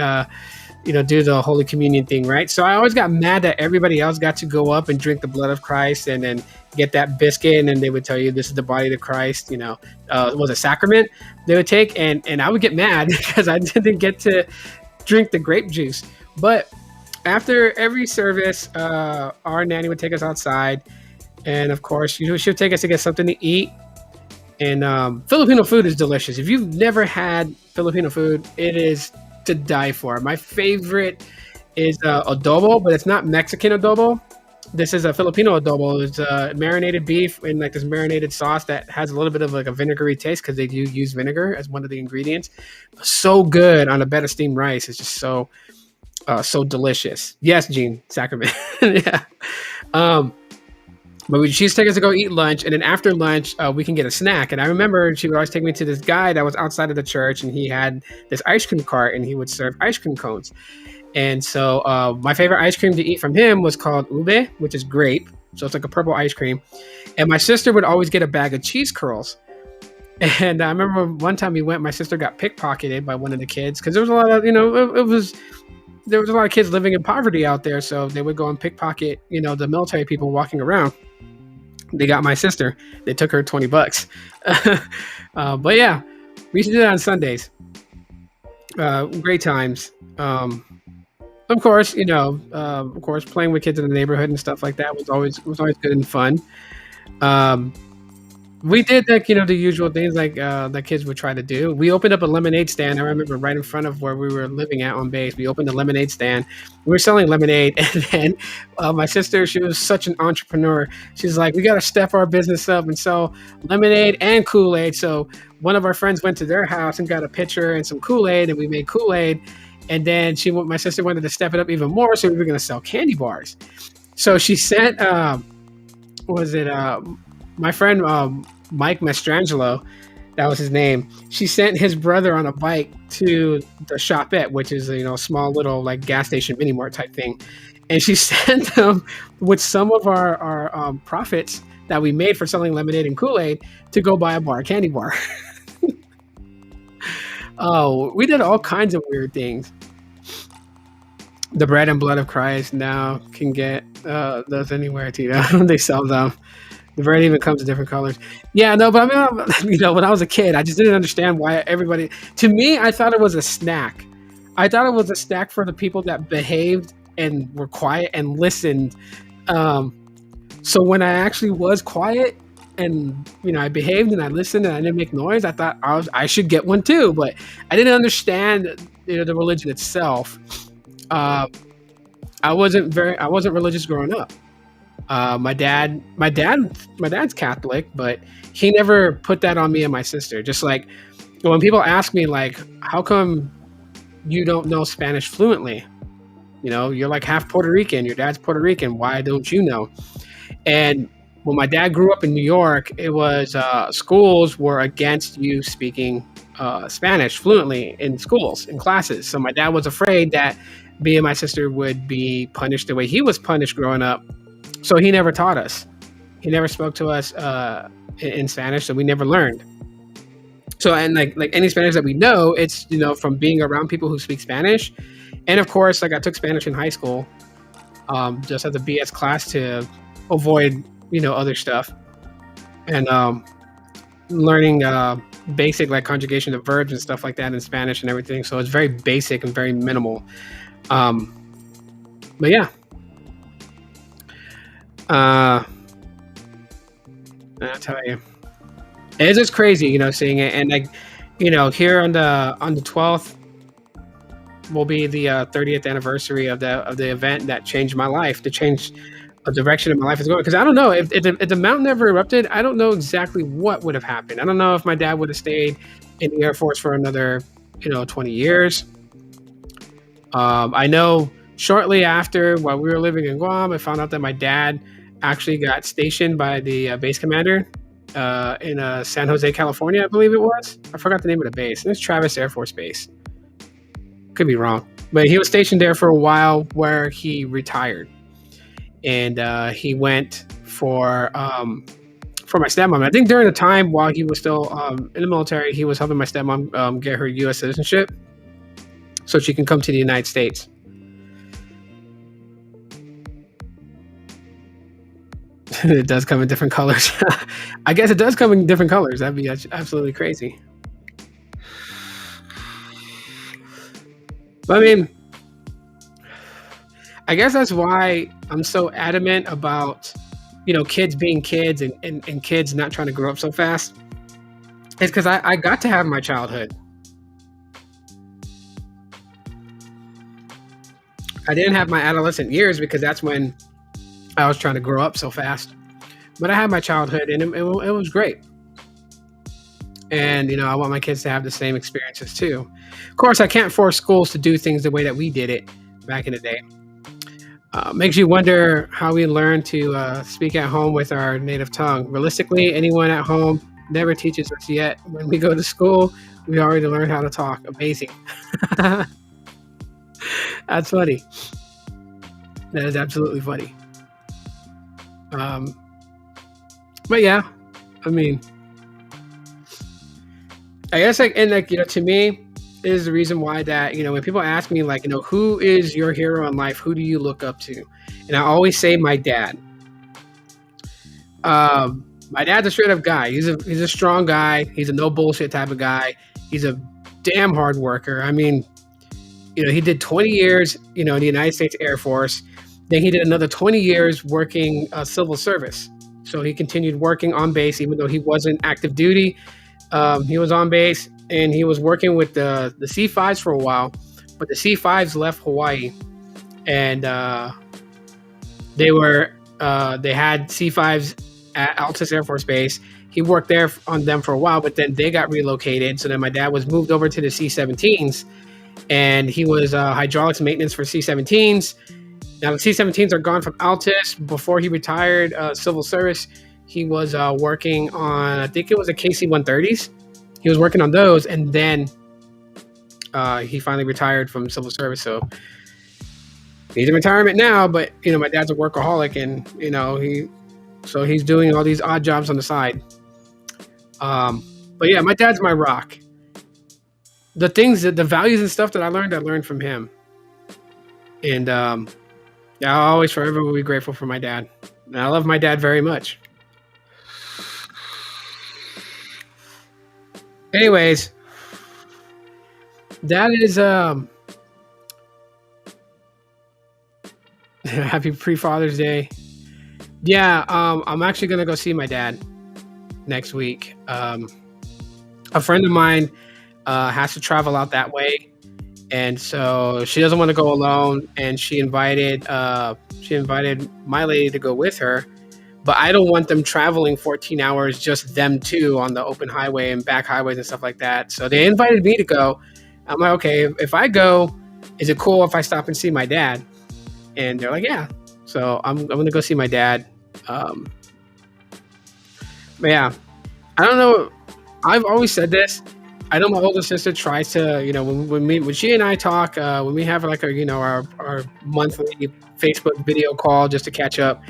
do the Holy Communion thing, right? So I always got mad that everybody else got to go up and drink the blood of Christ and then get that biscuit, and then they would tell you this is the body of Christ. It was a sacrament they would take, and I would get mad because I didn't get to drink the grape juice. But after every service, our nanny would take us outside, and of course, she would take us to get something to eat. And Filipino food is delicious. If you've never had Filipino food, it is to die for. My favorite is adobo, but it's not Mexican adobo. This is a Filipino adobo. It's marinated beef in like this marinated sauce that has a little bit of like a vinegary taste because they do use vinegar as one of the ingredients. So good on a bed of steamed rice. It's just so delicious. Yes, Gene, sacrament. Yeah. But she's taking us to go eat lunch, and then after lunch, we can get a snack. And I remember she would always take me to this guy that was outside of the church, and he had this ice cream cart, and he would serve ice cream cones. And so my favorite ice cream to eat from him was called ube, which is grape. So it's like a purple ice cream. And my sister would always get a bag of cheese curls. And I remember one time we went, my sister got pickpocketed by one of the kids because there was a lot of, there was a lot of kids living in poverty out there. So they would go and pickpocket, the military people walking around. They got my sister. They took her $20. But yeah, we used to do that on Sundays. Great times. Of course, playing with kids in the neighborhood and stuff like that was always good and fun. We did the usual things like that kids would try to do. We opened up a lemonade stand. I remember right in front of where we were living at on base. We opened a lemonade stand. We were selling lemonade, and then my sister, she was such an entrepreneur. She's like, we got to step our business up and sell lemonade and Kool-Aid. So one of our friends went to their house and got a pitcher and some Kool-Aid, and we made Kool-Aid. And then my sister wanted to step it up even more, so we were going to sell candy bars. So she sent, my friend Mike Mastrangelo, that was his name. She sent his brother on a bike to the Shopette, which is a small little like gas station mini mart type thing, and she sent them with some of our profits that we made for selling lemonade and Kool-Aid to go buy a candy bar. Oh, we did all kinds of weird things. The bread and blood of Christ now can get those anywhere, Tito. They sell them. The bread even comes in different colors. Yeah, no, but I mean, when I was a kid, I just didn't understand why everybody. To me, I thought it was a snack. I thought it was a snack for the people that behaved and were quiet and listened. So when I actually was quiet and I behaved and I listened and I didn't make noise, I thought I should get one too. But I didn't understand the religion itself. I wasn't religious growing up. My dad's Catholic, but he never put that on me and my sister. Just like when people ask me like, how come you don't know Spanish fluently? You're like half Puerto Rican, your dad's Puerto Rican. Why don't you know? And when my dad grew up in New York, it was schools were against you speaking Spanish fluently in schools, in classes. So my dad was afraid that me and my sister would be punished the way he was punished growing up. So he never taught us. He never spoke to us in Spanish, so we never learned. So, and like any Spanish that we know, it's from being around people who speak Spanish, and of course, like I took Spanish in high school, just as a BS class to avoid other stuff, and learning basic like conjugation of verbs and stuff like that in Spanish and everything. So it's very basic and very minimal. But yeah. I'll tell you, it's just crazy, seeing it, and like, here on the 12th will be the 30th anniversary of the event that changed my life, to change the direction of my life is going. Because I don't know if the mountain never erupted, I don't know exactly what would have happened. I don't know if my dad would have stayed in the Air Force for another 20 years. I know shortly after, while we were living in Guam, I found out that my dad actually got stationed by the base commander in San Jose, California, I believe it was. I forgot the name of the base. It's Travis Air Force Base. Could be wrong. But he was stationed there for a while where he retired. And he went for my stepmom. I think during the time while he was still in the military, he was helping my stepmom get her U.S. citizenship so she can come to the United States. It does come in different colors. I guess it does come in different colors. That'd be absolutely crazy. But I mean, I guess that's why I'm so adamant about, kids being kids and kids not trying to grow up so fast. It's because I got to have my childhood. I didn't have my adolescent years because that's when I was trying to grow up so fast. But I had my childhood, and it was great. And, I want my kids to have the same experiences too. Of course, I can't force schools to do things the way that we did it back in the day. Makes you wonder how we learn to speak at home with our native tongue. Realistically, anyone at home never teaches us yet. When we go to school, we already learned how to talk. Amazing. That's funny. That is absolutely funny. Um, but yeah, I mean, I guess like, and like, to me is the reason why that, when people ask me like, who is your hero in life? Who do you look up to? And I always say my dad. My dad's a straight up guy. He's a strong guy. He's a no bullshit type of guy. He's a damn hard worker. I mean, he did 20 years, in the United States Air Force. Then he did another 20 years working civil service. So he continued working on base, even though he wasn't active duty. He was on base and he was working with the C-5s for a while, but the C-5s left Hawaii, and they had C-5s at Altus Air Force Base. He worked there on them for a while, but then they got relocated. So then my dad was moved over to the C-17s, and he was hydraulics maintenance for C-17s. Now the C-17s are gone from Altus. Before he retired civil service, he was working on, I think it was the KC-130s. He was working on those, and then he finally retired from civil service. So he's in retirement now, but my dad's a workaholic, and he's doing all these odd jobs on the side. But yeah, my dad's my rock. The things that the values and stuff that I learned from him. And yeah, I'll always forever will be grateful for my dad. And I love my dad very much. Anyways, that is happy pre-Father's Day. Yeah, I'm actually gonna go see my dad next week. A friend of mine has to travel out that way, and so she doesn't want to go alone, and she invited my lady to go with her. But I don't want them traveling 14 hours, just them two on the open highway and back highways and stuff like that. So they invited me to go. I'm like, okay, if I go, is it cool if I stop and see my dad? And they're like, yeah. So I'm going to go see my dad. But yeah, I don't know. I've always said this. I know my older sister tries to, when she and I talk, when we have like our monthly Facebook video call just to catch up,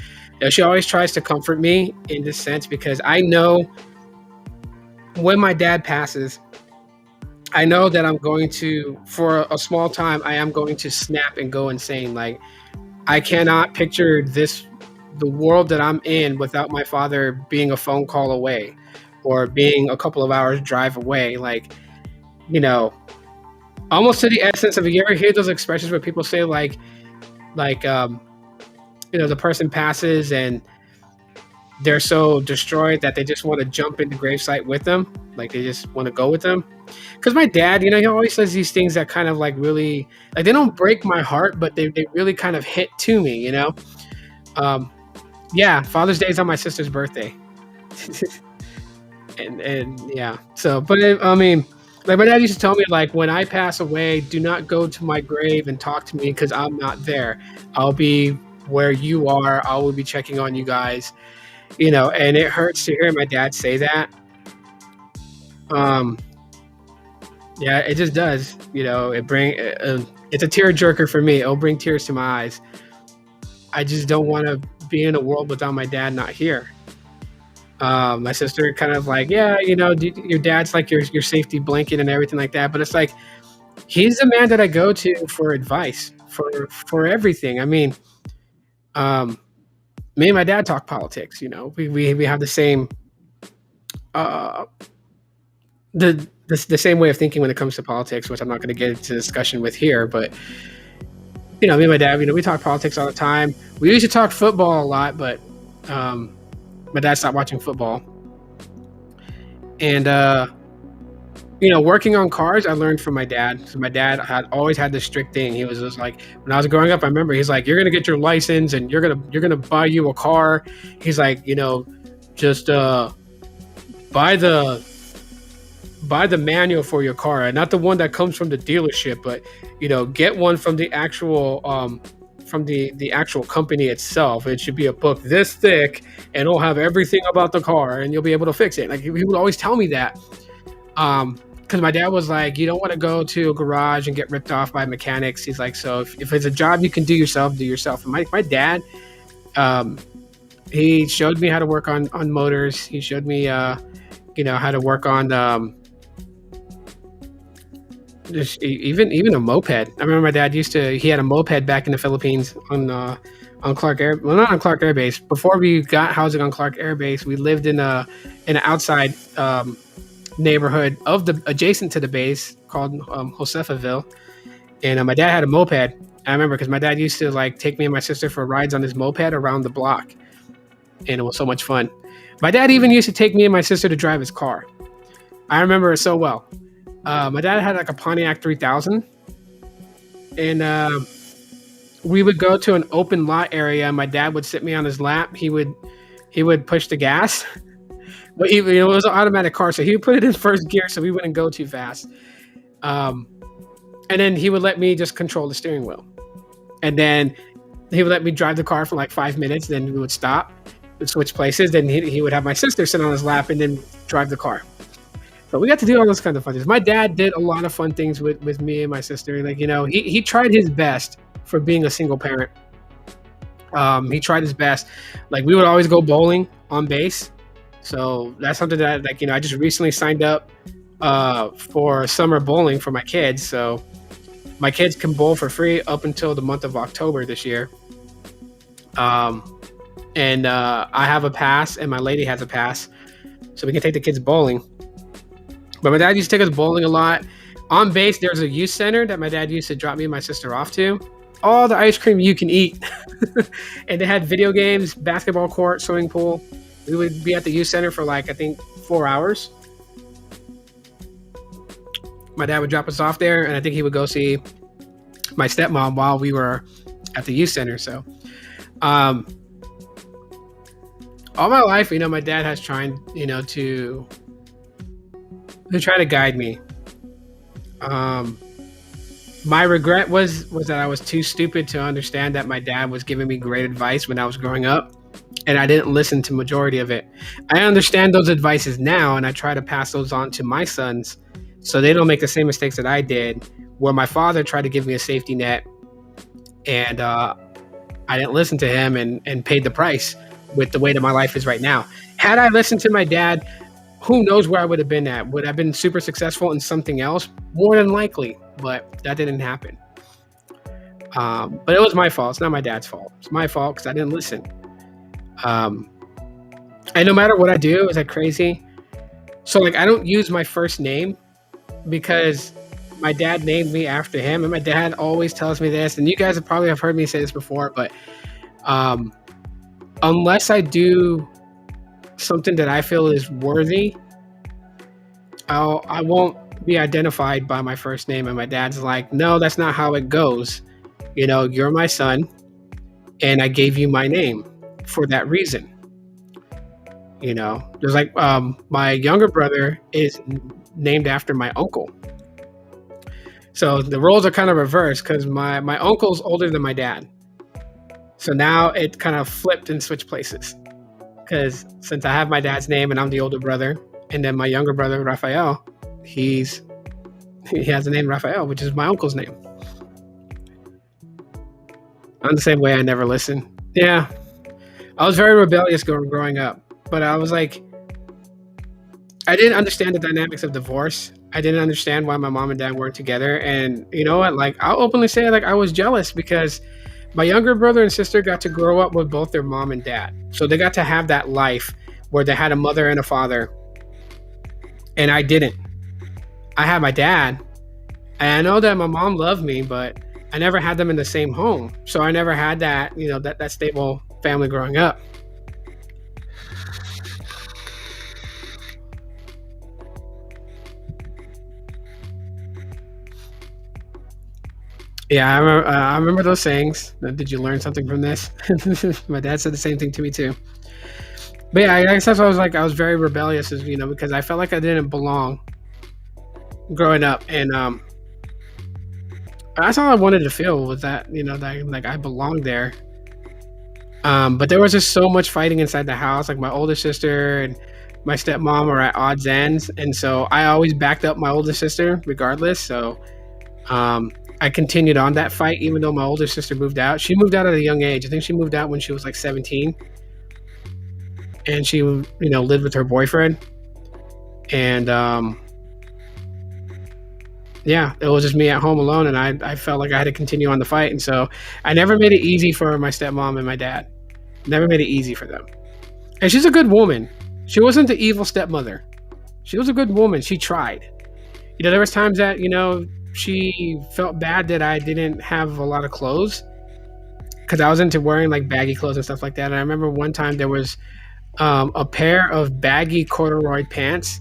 she always tries to comfort me in this sense, because I know when my dad passes, I know that I'm going to, for a small time, I am going to snap and go insane. Like, I cannot picture the world that I'm in without my father being a phone call away or being a couple of hours drive away. Like, almost to the essence of, you ever hear those expressions where people say the person passes and they're so destroyed that they just want to jump into gravesite with them. Like, they just want to go with them. Because my dad, he always says these things that kind of like really, like, they don't break my heart, but they really kind of hit to me, Yeah, Father's Day is on my sister's birthday. and yeah, so, but I mean, like, my dad used to tell me, like, when I pass away, do not go to my grave and talk to me, because I'm not there. I'll be where you are. I will be checking on you guys, and it hurts to hear my dad say that. Yeah, it just does. It's a tearjerker for me. It'll bring tears to my eyes. I just don't want to be in a world without my dad not here. My sister kind of like, yeah, your dad's like your safety blanket and everything like that. But it's like, he's the man that I go to for advice, for everything. I mean, me and my dad talk politics. We have the same the same way of thinking when it comes to politics, which I'm not going to get into discussion with here. But me and my dad, we talk politics all the time. We used to talk football a lot, but my dad stopped watching football. And working on cars, I learned from my dad. So my dad had always had this strict thing. He was just like, when I was growing up, I remember he's like, you're gonna get your license and you're gonna buy you a car. He's like, just buy the manual for your car, and not the one that comes from the dealership, but get one from the actual the actual company itself. It should be a book this thick, and it'll have everything about the car, and you'll be able to fix it. Like, he would always tell me that, because my dad was like, you don't want to go to a garage and get ripped off by mechanics. He's like, so if it's a job you can do yourself, do yourself. And my dad, He showed me how to work on motors. He showed me how to work on just even a moped. I remember my dad he had a moped back in the Philippines on Clark Air, well, not on Clark Air Base. Before we got housing on Clark Air Base, we lived in an outside neighborhood adjacent to the base called Josefaville, and my dad had a moped. I remember because my dad used to like take me and my sister for rides on his moped around the block, and it was so much fun. My dad even used to take me and my sister to drive his car. I remember it so well. My dad had like a Pontiac 3000, and we would go to an open lot area. My dad would sit me on his lap. He would push the gas, but it was an automatic car, so he would put it in first gear so we wouldn't go too fast. And then he would let me just control the steering wheel, and then he would let me drive the car for like 5 minutes. Then we would stop, we'd switch places. Then he would have my sister sit on his lap and then drive the car. So we got to do all those kinds of fun things. My dad did a lot of fun things with me and my sister. Like, he tried his best for being a single parent. He tried his best. Like, we would always go bowling on base. So that's something that, like, I just recently signed up for summer bowling for my kids. So my kids can bowl for free up until the month of October this year. And I have a pass and my lady has a pass, so we can take the kids bowling. But my dad used to take us bowling a lot. On base, there's a youth center that my dad used to drop me and my sister off to. All the ice cream you can eat. And they had video games, basketball court, swimming pool. We would be at the youth center for like, I think, 4 hours. My dad would drop us off there, and I think he would go see my stepmom while we were at the youth center. So all my life, my dad has tried, to try to guide me. My regret was that I was too stupid to understand that my dad was giving me great advice when I was growing up, and I didn't listen to majority of it. I understand those advices now, and I try to pass those on to my sons so they don't make the same mistakes that I did, where my father tried to give me a safety net, and I didn't listen to him and paid the price with the way that my life is right now. Had I listened to my dad, who knows where I would have been at? Would I have been super successful in something else? More than likely, but that didn't happen. But it was my fault. It's not my dad's fault. It's my fault because I didn't listen. And no matter what I do, is that crazy? So like, I don't use my first name because my dad named me after him, and my dad always tells me this, and you guys probably have heard me say this before, but unless I do something that I feel is worthy, I won't be identified by my first name. And my dad's like, no, that's not how it goes. You're my son, and I gave you my name for that reason. There's like my younger brother is named after my uncle. So the roles are kind of reversed because my uncle's older than my dad. So now it kind of flipped and switched places. Because since I have my dad's name and I'm the older brother, and then my younger brother, Raphael, he has the name Raphael, which is my uncle's name. I'm the same way. I never listen. Yeah. I was very rebellious growing up, but I was like, I didn't understand the dynamics of divorce. I didn't understand why my mom and dad weren't together. And you know what? Like, I'll openly say, like, I was jealous because my younger brother and sister got to grow up with both their mom and dad. So they got to have that life where they had a mother and a father. And I didn't. I had my dad. And I know that my mom loved me, but I never had them in the same home. So I never had that, that stable family growing up. Yeah, I remember those sayings. Did you learn something from this? My dad said the same thing to me too. But yeah, I guess that's why I was very rebellious, because I felt like I didn't belong growing up, and that's all I wanted to feel was that, that like I belonged there. But there was just so much fighting inside the house. Like my older sister and my stepmom are at odds ends, and so I always backed up my older sister regardless. So I continued on that fight, even though my older sister moved out. She moved out at a young age. I think she moved out when she was like 17. and she, lived with her boyfriend. And yeah, it was just me at home alone, and I felt like I had to continue on the fight. And so I never made it easy for my stepmom and my dad. Never made it easy for them. And she's a good woman. She wasn't the evil stepmother. She was a good woman. She tried. There was times that, she felt bad that I didn't have a lot of clothes because I was into wearing like baggy clothes and stuff like that. And I remember one time there was a pair of baggy corduroy pants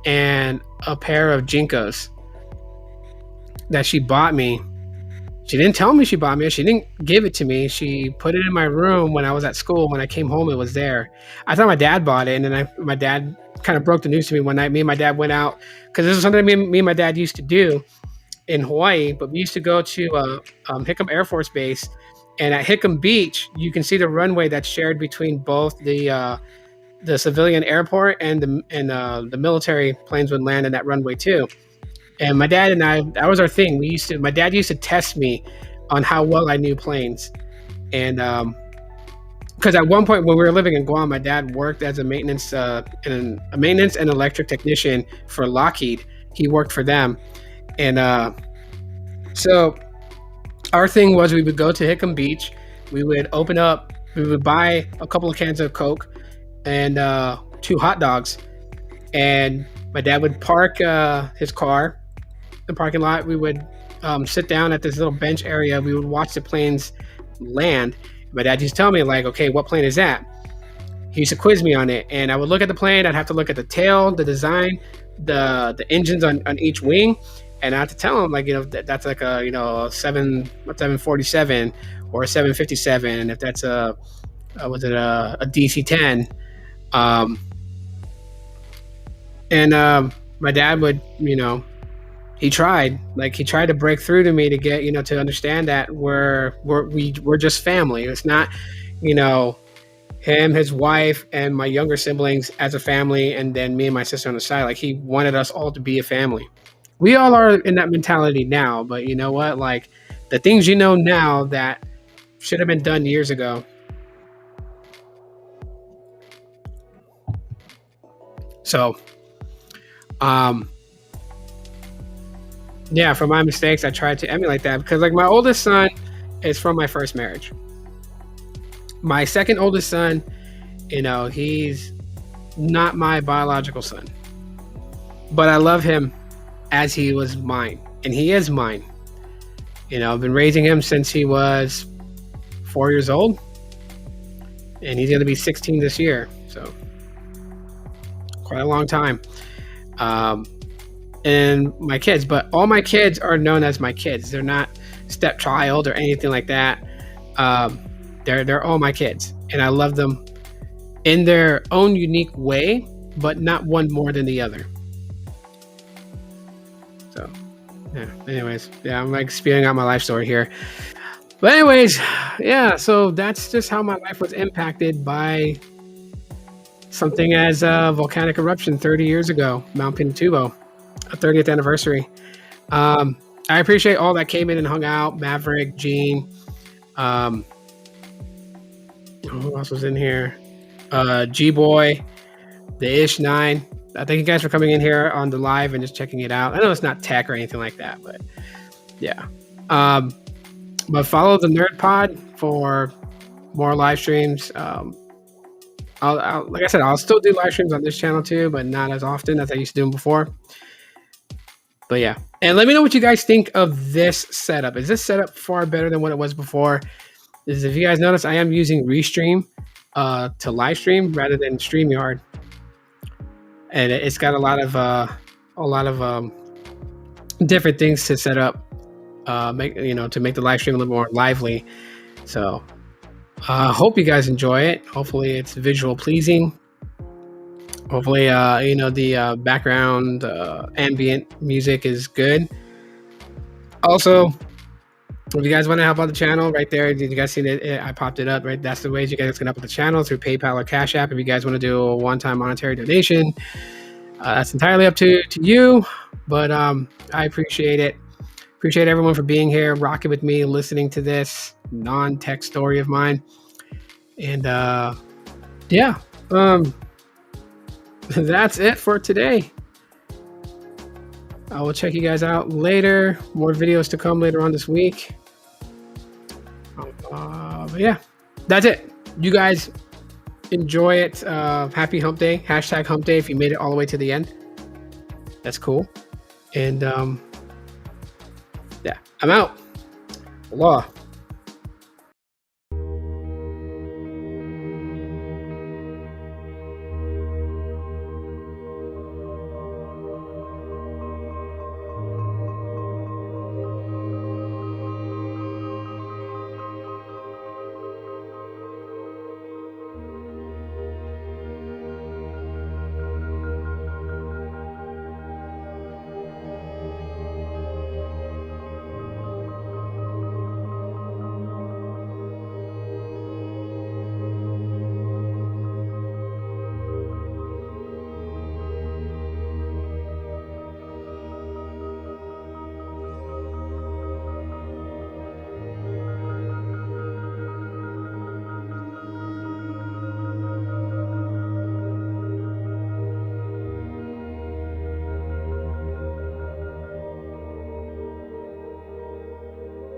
and a pair of Jinkos that she bought me. She didn't tell me she bought me. She didn't give it to me. She put it in my room when I was at school. When I came home, it was there. I thought my dad bought it, and then my dad kind of broke the news to me one night. Me and my dad went out because this is something me and my dad used to do in Hawaii. But we used to go to Hickam Air Force Base, and at Hickam Beach, you can see the runway that's shared between both the civilian airport and the military planes would land in that runway too. And my dad and I, that was our thing. My dad used to test me on how well I knew planes. And because at one point when we were living in Guam, my dad worked as a maintenance and electric technician for Lockheed. He worked for them. And so our thing was we would go to Hickam Beach. We would buy a couple of cans of Coke and 2 hot dogs. And my dad would park his car the parking lot. We would sit down at this little bench area. We would watch the planes land. My dad used to tell me, like, okay, what plane is that? He used to quiz me on it, and I would look at the plane. I'd have to look at the tail, the design, the engines on each wing, and I had to tell him, like, that's like a 747 or a 757, and if that's a DC-10. My dad would, he tried to break through to me to get, to understand that we're just family. It's not, him, his wife, and my younger siblings as a family, and then me and my sister on the side. Like, he wanted us all to be a family. We all are in that mentality now, but you know what? Like, the things now that should have been done years ago. So, yeah, for my mistakes, I tried to emulate that because, like, my oldest son is from my first marriage. My second oldest son, he's not my biological son, but I love him as he was mine, and he is mine. I've been raising him since he was 4 years old, and he's going to be 16 this year, so quite a long time. And my kids, but all my kids are known as my kids. They're not stepchild or anything like that. They're all my kids, and I love them in their own unique way, but not one more than the other. So, yeah. Anyways, yeah, I'm like spewing out my life story here. But anyways, yeah. So that's just how my life was impacted by something as a volcanic eruption 30 years ago, Mount Pinatubo, a 30th anniversary. I appreciate all that came in and hung out. Maverick, Gene, who else was in here? G-Boy, the Ish9. Thank you guys for coming in here on the live and just checking it out. I know it's not tech or anything like that, but yeah. But follow the Nerd Pod for more live streams. Like I said, I'll still do live streams on this channel too, but not as often as I used to do them before. But yeah, and let me know what you guys think of this setup. Is this setup far better than what it was before? If you guys notice, I am using Restream to live stream rather than StreamYard, and it's got a lot of different things to set up, to make the live stream a little more lively. So hope you guys enjoy it. Hopefully it's visual pleasing. Hopefully the background ambient music is good. Also, if you guys want to help out the channel, right there, you guys see that I popped it up, right? That's the ways you guys can help out the channel, through PayPal or Cash App. If you guys want to do a one-time monetary donation, that's entirely up to you. But I appreciate it. Appreciate everyone for being here, rocking with me, listening to this non-tech story of mine. And yeah, That's it for today. I will check you guys out later. More videos to come later on this week. But yeah, that's it. You guys enjoy it. Happy hump day. Hashtag hump day if you made it all the way to the end. That's cool. And yeah, I'm out. Aloha.